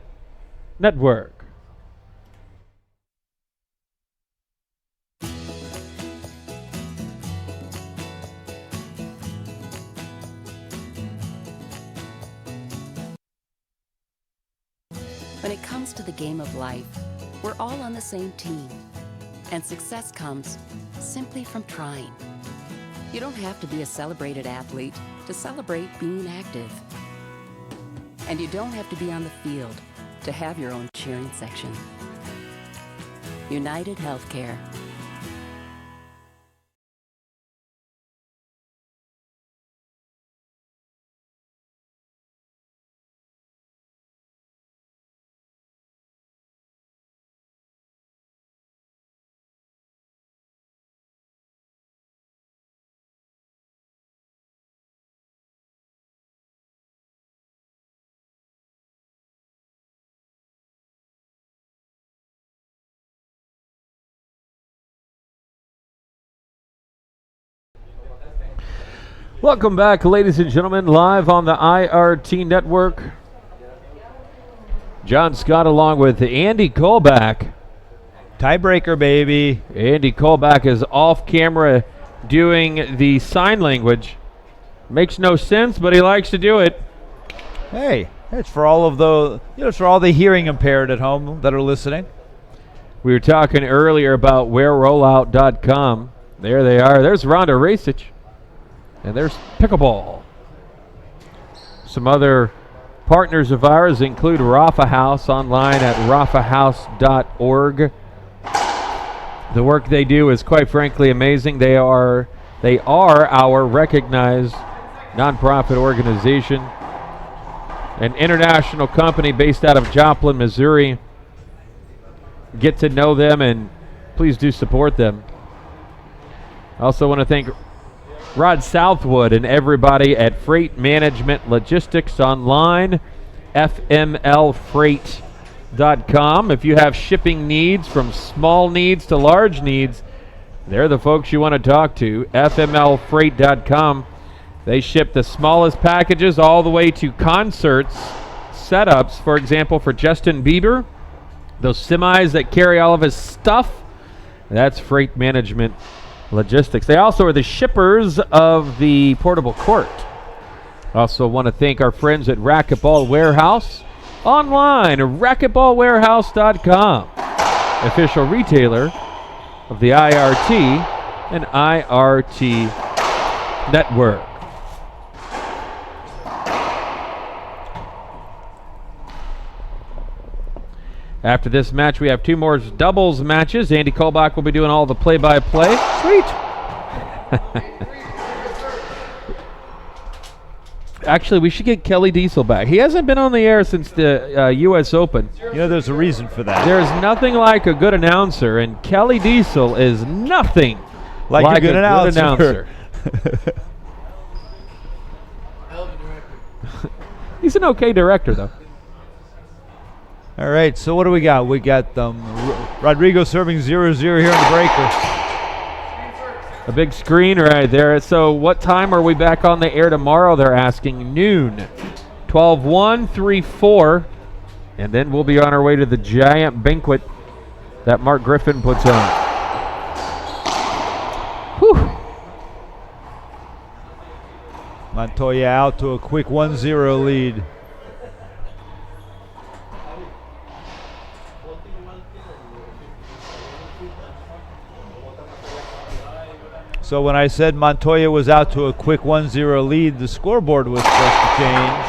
Network. When it comes to the game of life, we're all on the same team. And success comes simply from trying. You don't have to be a celebrated athlete to celebrate being active. And you don't have to be on the field to have your own cheering section. United Healthcare. Welcome back, ladies and gentlemen, live on the IRT Network. John Scott along with Andy Kolbach. Tiebreaker, baby. Andy Kolbach is off camera doing the sign language. Makes no sense, but he likes to do it. Hey, it's for all of it's for all the hearing impaired at home that are listening. We were talking earlier about WearRollout.com. There they are. There's Rhonda Racich. And there's pickleball. Some other partners of ours include Rafa House online at rafahouse.org. The work they do is quite frankly amazing. They are our recognized nonprofit organization, an international company based out of Joplin, Missouri. Get to know them and please do support them. I also want to thank Rod Southwood and everybody at Freight Management Logistics online, fmlfreight.com. If you have shipping needs from small needs to large needs, they're the folks you want to talk to, fmlfreight.com. They ship the smallest packages all the way to concerts, setups, for example, for Justin Bieber, those semis that carry all of his stuff. That's Freight Management Logistics. They also are the shippers of the portable court. Also want to thank our friends at Racquetball Warehouse online, racquetballwarehouse.com, official retailer of the IRT and IRT Network. After this match, we have 2 more doubles matches. Andy Kolbach will be doing all the play-by-play. Sweet. Actually, we should get Kelly Diesel back. He hasn't been on the air since the U.S. Open. You know, there's a reason for that. There's nothing like a good announcer, and Kelly Diesel is nothing like a good announcer. He's an okay director, though. All right, so what do we got? We got Rodrigo serving 0-0 here in the breaker. A big screen right there. So what time are we back on the air tomorrow? They're asking noon. 12-1, 3-4. And then we'll be on our way to the giant banquet that Mark Griffin puts on. Whew. Montoya out to a quick 1-0 lead. So when I said Montoya was out to a quick 1-0 lead, the scoreboard was supposed to change.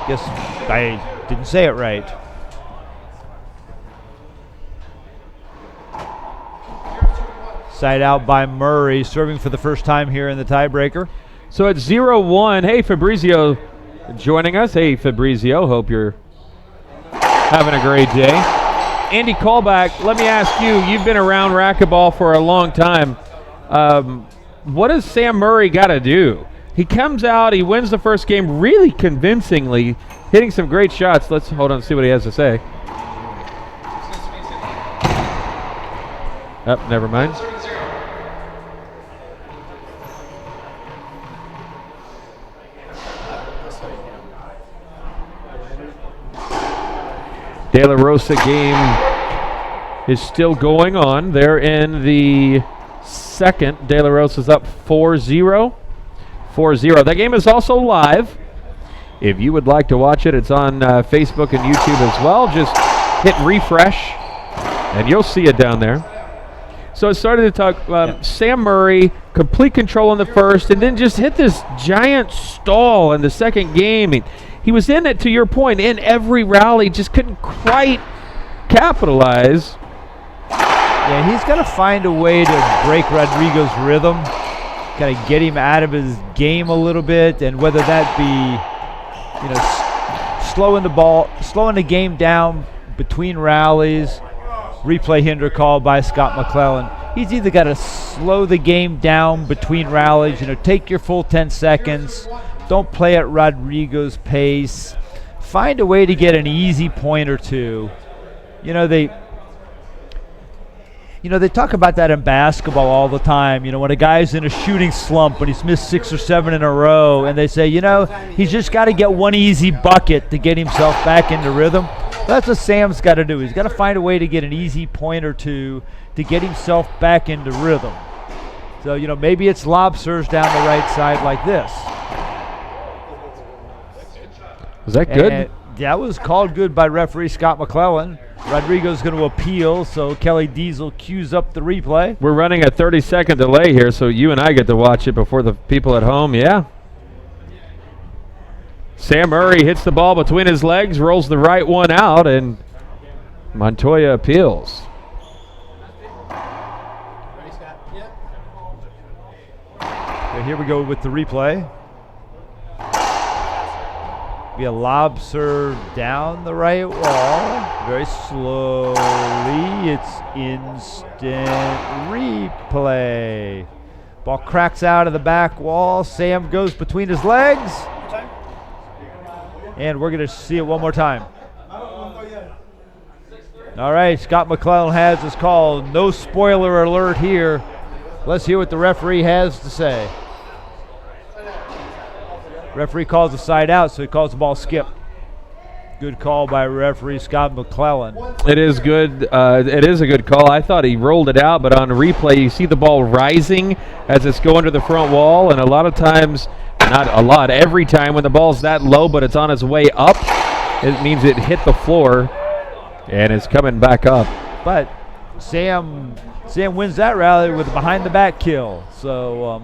Guess I didn't say it right. Side out by Murray, serving for the first time here in the tiebreaker. So it's 0-1. Hey, Fabrizio joining us. Hey, Fabrizio, hope you're having a great day. Andy Callback, let me ask you, you've been around racquetball for a long time. What does Sam Murray got to do? He comes out, he wins the first game really convincingly, hitting some great shots. Let's hold on and see what he has to say. Oh, never mind. De La Rosa game is still going on. They're in the second. De La Rosa's up 4-0. 4-0. That game is also live. If you would like to watch it, it's on Facebook and YouTube as well. Just hit refresh, and you'll see it down there. So it started to talk Sam Murray, complete control in the first, and then just hit this giant stall in the second game. He was in it, to your point, in every rally, just couldn't quite capitalize. Yeah, he's got to find a way to break Rodrigo's rhythm, kind of get him out of his game a little bit, and whether that be, slowing the game down between rallies. Replay hinder call by Scott McClellan. He's either got to slow the game down between rallies, take your full 10 seconds. Don't play at Rodrigo's pace. Find a way to get an easy point or two. They talk about that in basketball all the time. When a guy's in a shooting slump and he's missed 6 or 7 in a row, and they say, he's just got to get one easy bucket to get himself back into rhythm. That's what Sam's got to do. He's got to find a way to get an easy point or two to get himself back into rhythm. So, maybe it's lob serves down the right side like this. Was that good? And that was called good by referee Scott McClellan. Rodrigo's going to appeal, so Kelly Diesel cues up the replay. We're running a 30-second delay here, so you and I get to watch it before the people at home. Yeah. Sam Murray hits the ball between his legs, rolls the right one out, and Montoya appeals. So here we go with the replay. Be a lob serve down the right wall. Very slowly. It's instant replay. Ball cracks out of the back wall. Sam goes between his legs. And we're going to see it one more time. All right, Scott McClellan has his call. No spoiler alert here. Let's hear what the referee has to say. Referee calls the side out, so he calls the ball skip. Good call by referee Scott McClellan. It is good. It is a good call. I thought he rolled it out, but on replay, you see the ball rising as it's going to the front wall, and a lot of times, not a lot, every time when the ball's that low, but it's on its way up, it means it hit the floor, and it's coming back up. But Sam wins that rally with a behind-the-back kill. So.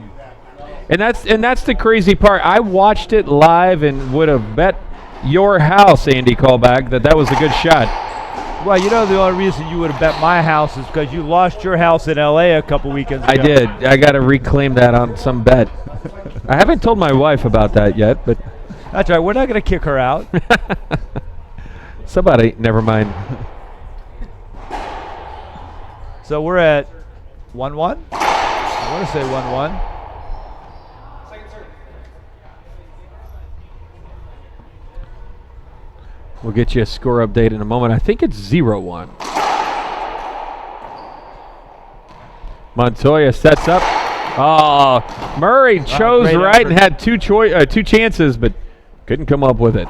And that's the crazy part. I watched it live and would have bet your house, Andy Callback, that was a good shot. Well, the only reason you would have bet my house is because you lost your house in L.A. a couple weekends ago. I did. I got to reclaim that on some bet. I haven't told my wife about that yet, but that's right. We're not going to kick her out. Somebody, never mind. So we're at 1-1. I want to say 1-1. We'll get you a score update in a moment. I think it's 0-1. Montoya sets up. Oh, Murray chose right and had two chances, but couldn't come up with it.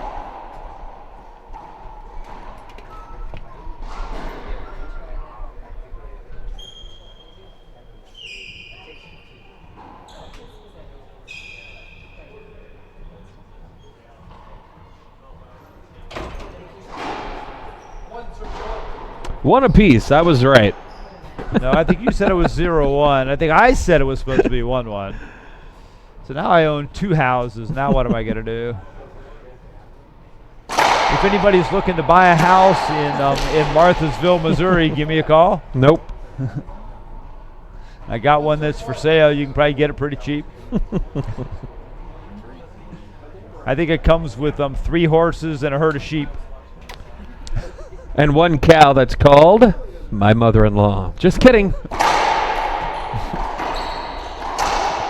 One apiece. I was right. No, I think you said it was 0-1. I think I said it was supposed to be 1-1. So now I own 2 houses. Now what am I going to do? If anybody's looking to buy a house in Marthasville, Missouri, give me a call. Nope. I got one that's for sale. You can probably get it pretty cheap. I think it comes with 3 horses and a herd of sheep. And 1 cow that's called my mother-in-law. Just kidding.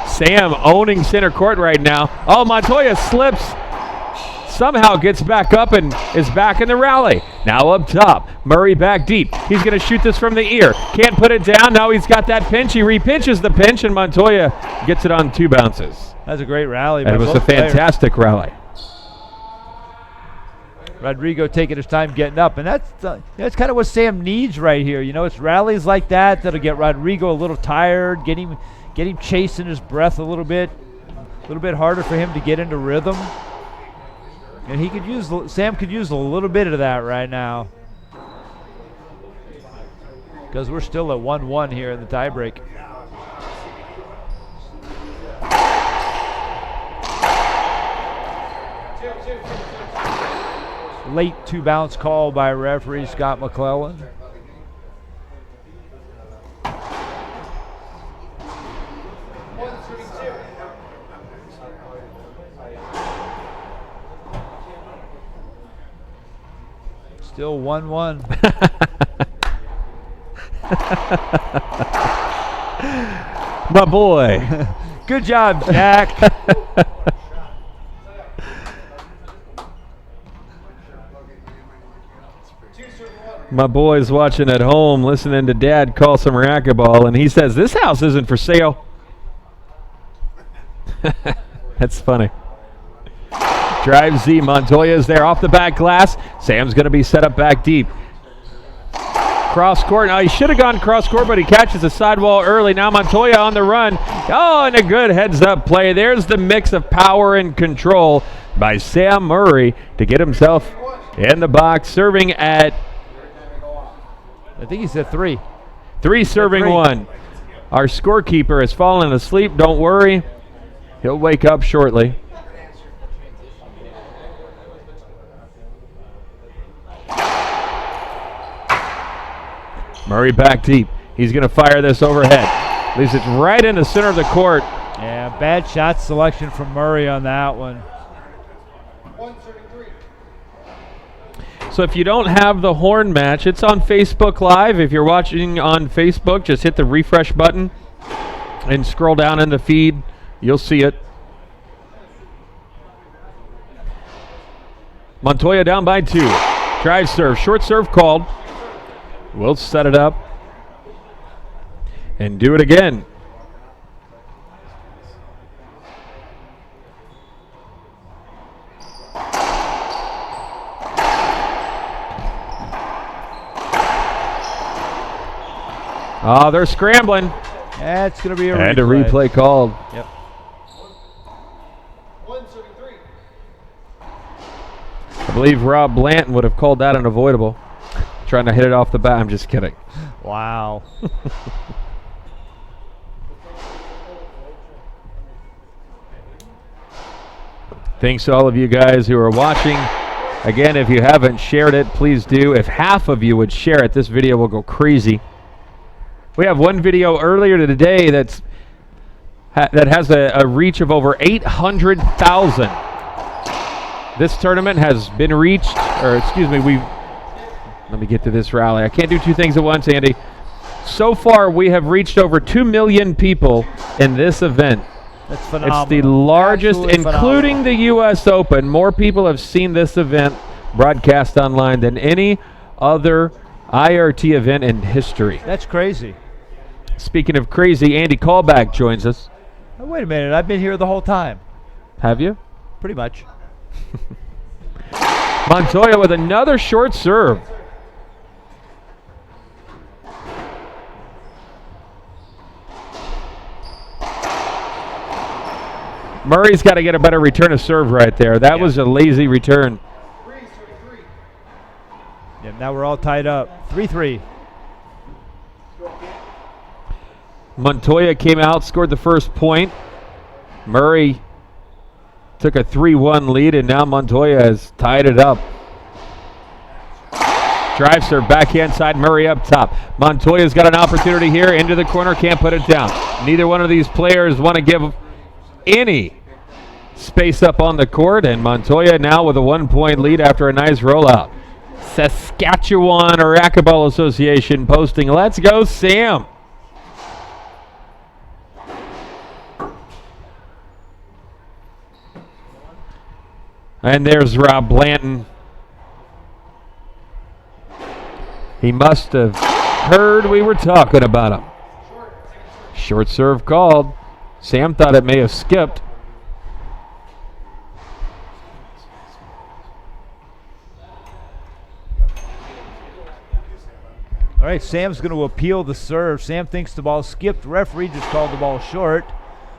Sam owning center court right now. Oh, Montoya slips. Somehow gets back up and is back in the rally. Now up top. Murray back deep. He's going to shoot this from the ear. Can't put it down. Now he's got that pinch. He repinches the pinch, and Montoya gets it on 2 bounces. That's a great rally. And it was a fantastic rally. Rodrigo taking his time getting up, and that's kind of what Sam needs right here. You know, it's rallies like that that'll get Rodrigo a little tired, get him chasing his breath a little bit harder for him to get into rhythm. And Sam could use a little bit of that right now, because we're still at 1-1 here in the tiebreak. Late 2-bounce call by referee Scott McClellan. Still 1-1. My boy. Good job, Jack. My boy's watching at home, listening to Dad call some racquetball, and he says, "This house isn't for sale." That's funny. Drive Z. Montoya's there off the back glass. Sam's going to be set up back deep. Cross court. Now, he should have gone cross court, but he catches the sidewall early. Now Montoya on the run. Oh, and a good heads-up play. There's the mix of power and control by Sam Murray to get himself in the box, serving at... I think he said 3. 3 serving 1. Our scorekeeper has fallen asleep. Don't worry. He'll wake up shortly. Murray back deep. He's going to fire this overhead. Leaves it right in the center of the court. Yeah, bad shot selection from Murray on that one. So if you don't have the horn match, it's on Facebook Live. If you're watching on Facebook, just hit the refresh button and scroll down in the feed. You'll see it. Montoya down by 2. Drive serve. Short serve called. We'll set it up and do it again. Oh, they're scrambling. That's going to be a replay. And a replay called. Yep. I believe Rob Blanton would have called that unavoidable. Trying to hit it off the bat. I'm just kidding. Wow. Thanks to all of you guys who are watching. Again, if you haven't shared it, please do. If half of you would share it, this video will go crazy. We have one video earlier today that has a reach of over 800,000. This tournament has been reached, or excuse me, let me get to this rally. I can't do 2 things at once, Andy. So far, we have reached over 2 million people in this event. That's phenomenal. It's the largest, Absolutely including phenomenal. the U.S. Open. More people have seen this event broadcast online than any other IRT event in history. That's crazy. Speaking of crazy, Andy Callback joins us. Oh, wait a minute. I've been here the whole time. Have you? Pretty much. Montoya with another short serve. Murray's got to get a better return of serve right there. That was a lazy return. Yeah, now we're all tied up. 3-3. Montoya came out, scored the first point. Murray took a 3-1 lead, and now Montoya has tied it up. Drive serve, backhand side, Murray up top. Montoya's got an opportunity here, into the corner, can't put it down. Neither one of these players want to give any space up on the court, and Montoya now with a 1-point lead after a nice rollout. Saskatchewan Racquetball Association posting, let's go Sam. And there's Rob Blanton. He must have heard we were talking about him. Short serve called. Sam thought it may have skipped. All right, Sam's going to appeal the serve. Sam thinks the ball skipped. Referee just called the ball short.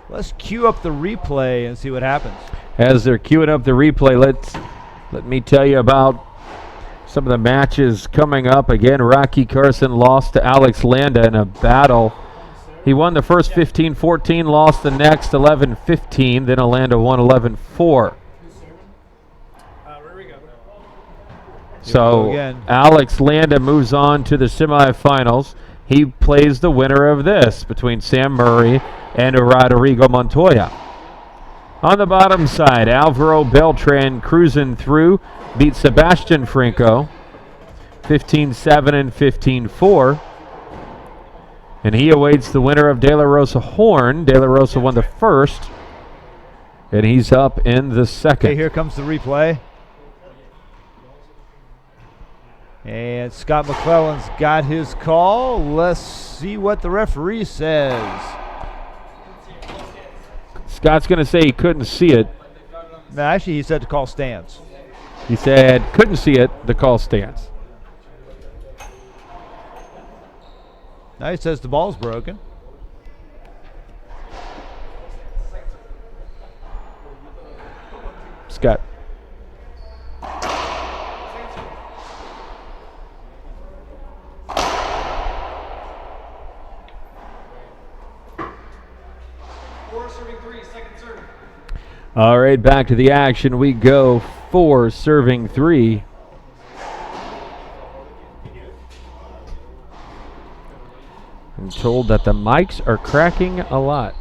Let's cue up the replay and see what happens. As they're queuing up the replay, let me tell you about some of the matches coming up. Again, Rocky Carson lost to Alex Landa in a battle. He won the first 15-14, lost the next 11-15, then Landa won 11-4. So Alex Landa moves on to the semifinals. He plays the winner of this between Sam Murray and Rodrigo Montoya. On the bottom side, Alvaro Beltran cruising through, beat Sebastian Franco 15-7 and 15-4. And he awaits the winner of De La Rosa Horn. De La Rosa won the first, and he's up in the second. Okay, here comes the replay. And Scott McClellan's got his call. Let's see what the referee says. Scott's going to say he couldn't see it. No, actually, he said the call stands. He said couldn't see it. The call stands. Now he says the ball's broken. Scott. All right, back to the action we go. 4 serving 3. I'm told that the mics are cracking a lot.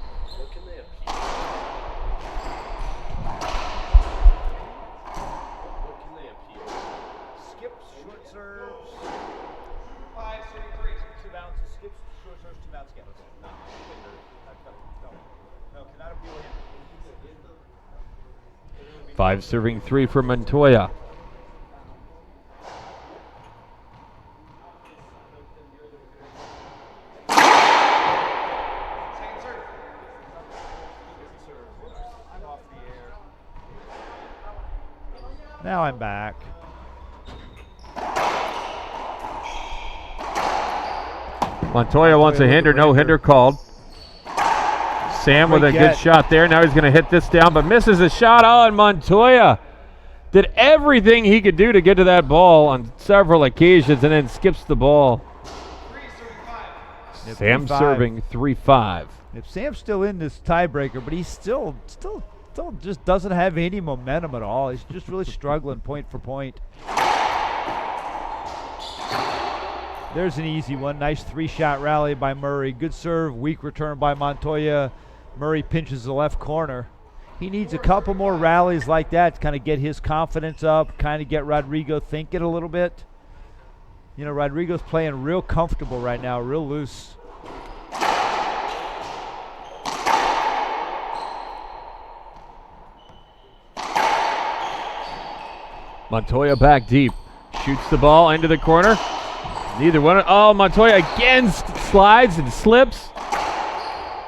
Skips, short serves. 5 serving 3. 2 bounces, skips, short serves, 2 bounces, skips. No, cannot appeal him. 5 serving 3 for Montoya. Now I'm back. Montoya wants a hinder, no hinder called. Sam with a good shot there. Now he's going to hit this down, but misses the shot. Oh, and Montoya did everything he could do to get to that ball on several occasions and then skips the ball. Sam serving 3-5. If Sam's still in this tiebreaker, but he's still just doesn't have any momentum at all. He's just really struggling point for point. There's an easy one. Nice 3-shot rally by Murray. Good serve, weak return by Montoya. Murray pinches the left corner. He needs a couple more rallies like that to kind of get his confidence up, kind of get Rodrigo thinking a little bit. You know, Rodrigo's playing real comfortable right now, real loose. Montoya back deep. Shoots the ball into the corner. Neither one. Oh, Montoya again slides and slips.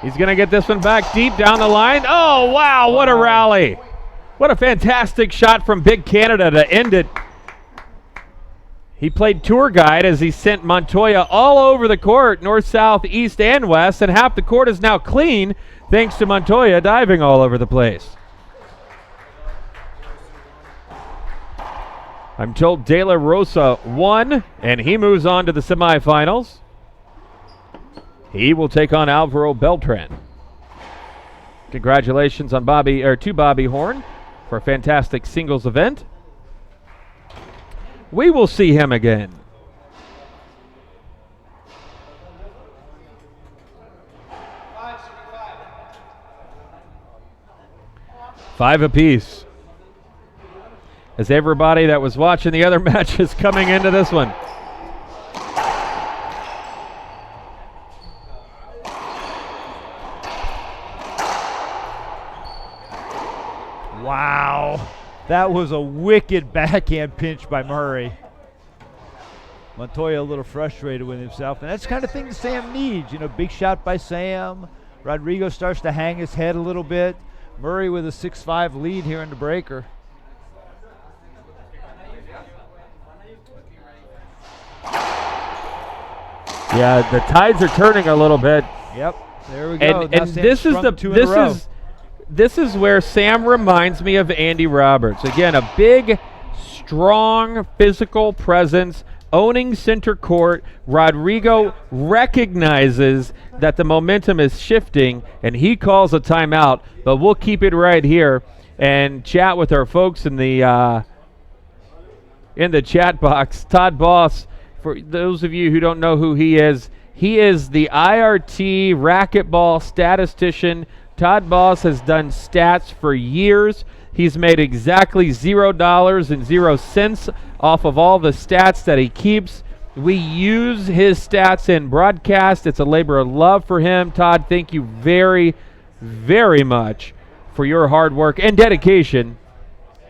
He's going to get this one back deep down the line. Oh, wow, what a rally. What a fantastic shot from Big Canada to end it. He played tour guide as he sent Montoya all over the court, north, south, east, and west, and half the court is now clean thanks to Montoya diving all over the place. I'm told De La Rosa won, and he moves on to the semifinals. He will take on Alvaro Beltran. Congratulations on to Bobby Horn for a fantastic singles event. We will see him again. Five apiece. As everybody that was watching the other matches coming into this one. Wow. That was a wicked backhand pinch by Murray. Montoya a little frustrated with himself, and that's the kind of thing that Sam needs. You know, big shot by Sam. Rodrigo starts to hang his head a little bit. Murray with a 6-5 lead here in the breaker. Yeah, the tides are turning a little bit. Yep, there we go. And this is where Sam reminds me of Andy Roberts. Again, a big, strong, physical presence, owning center court. Rodrigo recognizes that the momentum is shifting, and he calls a timeout. But we'll keep it right here and chat with our folks in the chat box. Todd Boss, for those of you who don't know who he is the IRT racquetball statistician. Todd Boss has done stats for years. He's made exactly $0.00 off of all the stats that he keeps. We use his stats in broadcast. It's a labor of love for him. Todd, thank you very, very much for your hard work and dedication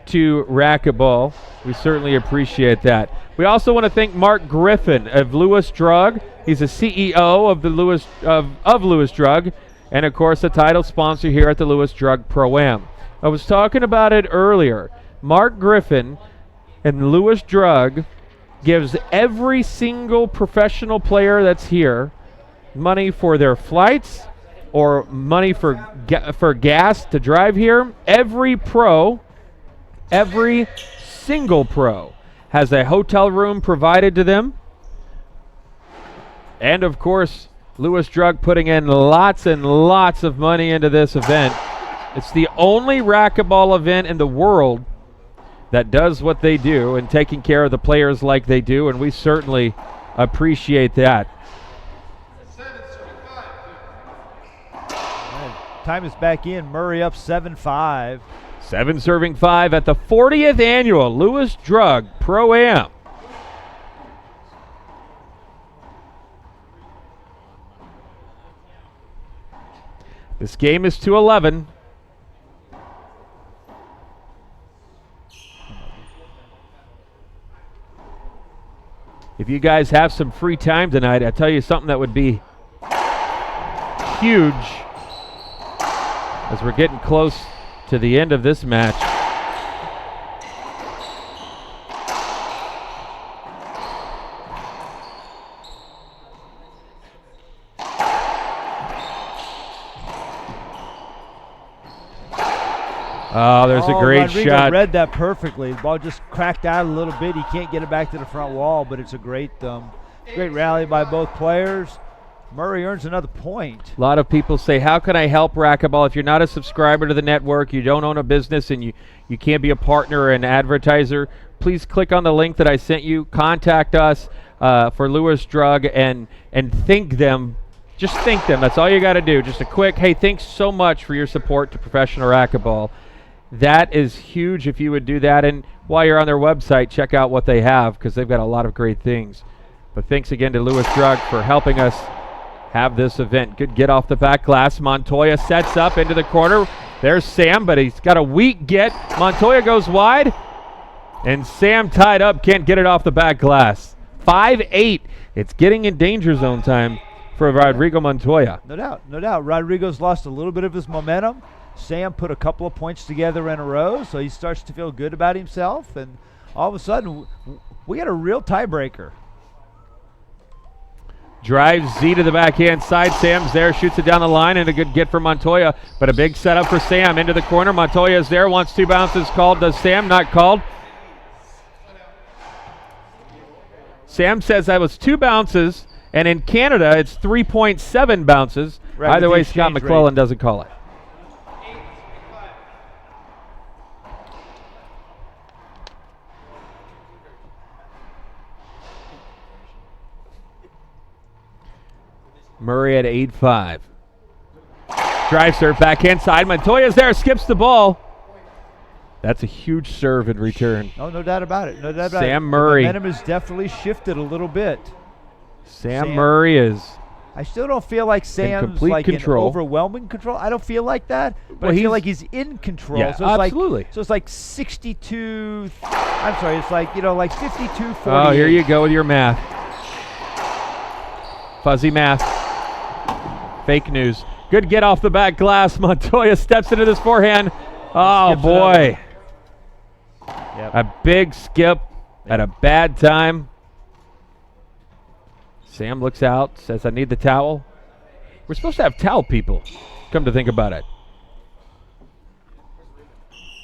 to racquetball. We certainly appreciate that. We also want to thank Mark Griffin of Lewis Drug. He's a CEO of the Lewis Drug, and of course a title sponsor here at the Lewis Drug Pro-Am. I was talking about it earlier. Mark Griffin and Lewis Drug gives every single professional player that's here money for their flights or money for gas to drive here. Every single pro has a hotel room provided to them. And of course, Lewis Drug putting in lots and lots of money into this event. It's the only racquetball event in the world that does what they do and taking care of the players like they do, and we certainly appreciate that. Time is back in. Murray up 7-5. 7-5 at the 40th annual Lewis Drug Pro-Am. This game is to 11. If you guys have some free time tonight, I'll tell you something that would be huge as we're getting close to the end of this match. Oh, there's a great Rodrigo shot. Read that perfectly. The ball just cracked out a little bit. He can't get it back to the front wall, but it's a great rally by both players. Murray earns another point. A lot of people say, how can I help racquetball? If you're not a subscriber to the network, you don't own a business, and you can't be a partner or an advertiser, please click on the link that I sent you. Contact us for Lewis Drug and thank them. Just thank them. That's all you got to do. Just a quick, hey, thanks so much for your support to professional racquetball. That is huge if you would do that. And while you're on their website, check out what they have because they've got a lot of great things. But thanks again to Lewis Drug for helping us have this event. Good get off the back glass. Montoya sets up into the corner. There's Sam, but he's got a weak get. Montoya goes wide. And Sam tied up, can't get it off the back glass. 5-8. It's getting in danger zone time for Rodrigo Montoya. No doubt, no doubt. Rodrigo's lost a little bit of his momentum. Sam put a couple of points together in a row, so he starts to feel good about himself. And all of a sudden, we got a real tiebreaker. Drives Z to the backhand side. Sam's there, shoots it down the line, and a good get for Montoya. But a big setup for Sam into the corner. Montoya's there, wants 2 bounces called. Does Sam? Not called. Sam says that was 2 bounces, and in Canada it's 3.7 bounces. Right, either way, Scott McClellan doesn't call it. Murray at 8-5. Drive serve, backhand side. Montoya's there, skips the ball. That's a huge serve in return. Oh, no doubt about it. No doubt about it. Sam Murray. The momentum has definitely shifted a little bit. Sam Murray is I still don't feel like Sam's complete like control. in overwhelming control. I don't feel like that, but Well, I feel he's- like he's in control. Yeah, so it's absolutely. So it's like 62. I'm sorry. It's like like 52-48. Oh, here you go with your math. Fuzzy math. Fake news. Good get off the back glass. Montoya steps into this forehand. Oh, Skips it boy. Yep. A big skip at a bad time. Sam looks out, says, I need the towel. We're supposed to have towel people, come to think about it.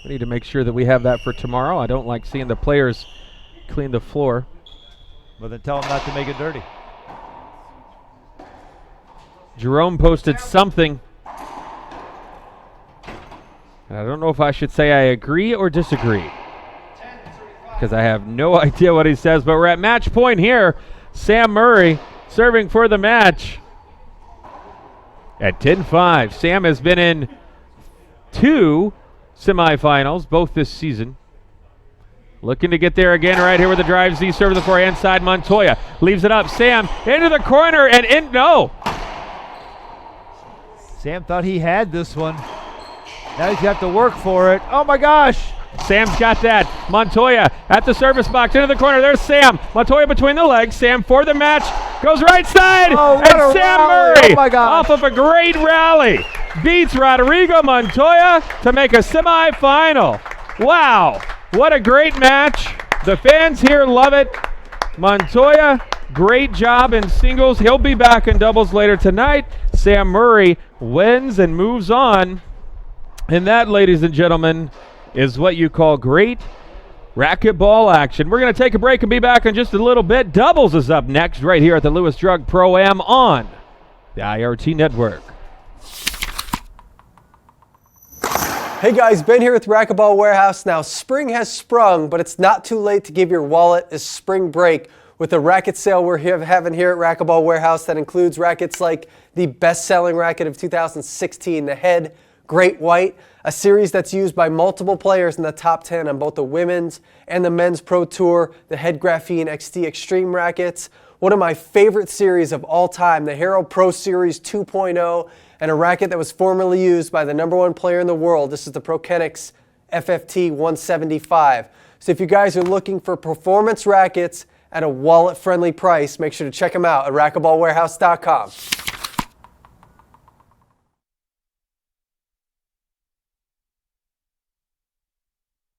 We need to make sure that we have that for tomorrow. I don't like seeing the players clean the floor. Well, then tell him not to make it dirty. Jerome posted something. And I don't know if I should say I agree or disagree, because I have no idea what he says, but we're at match point here. Sam Murray serving for the match at 10-5. Sam has been in 2 semifinals, both this season. Looking to get there again right here with the drive. Z serve to the forehand side. Montoya leaves it up. Sam into the corner and in. No. Sam thought he had this one. Now he's got to work for it. Oh, my gosh. Sam's got that. Montoya at the service box into the corner. There's Sam. Montoya between the legs. Sam for the match. Goes right side. Oh, what and a Sam rally. Murray Oh, my gosh. off of a great rally beats Rodrigo Montoya to make a semifinal. Wow. What a great match. The fans here love it. Montoya, great job in singles. He'll be back in doubles later tonight. Sam Murray wins and moves on. And that, ladies and gentlemen, is what you call great racquetball action. We're going to take a break and be back in just a little bit. Doubles is up next right here at the Lewis Drug Pro-Am on the IRT Network. Hey guys, Ben here with Racquetball Warehouse. Now, spring has sprung, but it's not too late to give your wallet a spring break with a racket sale we're having here at Racquetball Warehouse that includes rackets like the best-selling racket of 2016, the Head Great White, a series that's used by multiple players in the top 10 on both the women's and the men's pro tour, the Head Graphene XT Extreme rackets, one of my favorite series of all time, the Hero Pro Series 2.0, and a racket that was formerly used by the #1 player in the world. This is the Prokenix FFT 175. So if you guys are looking for performance rackets at a wallet-friendly price, make sure to check them out at racquetballwarehouse.com.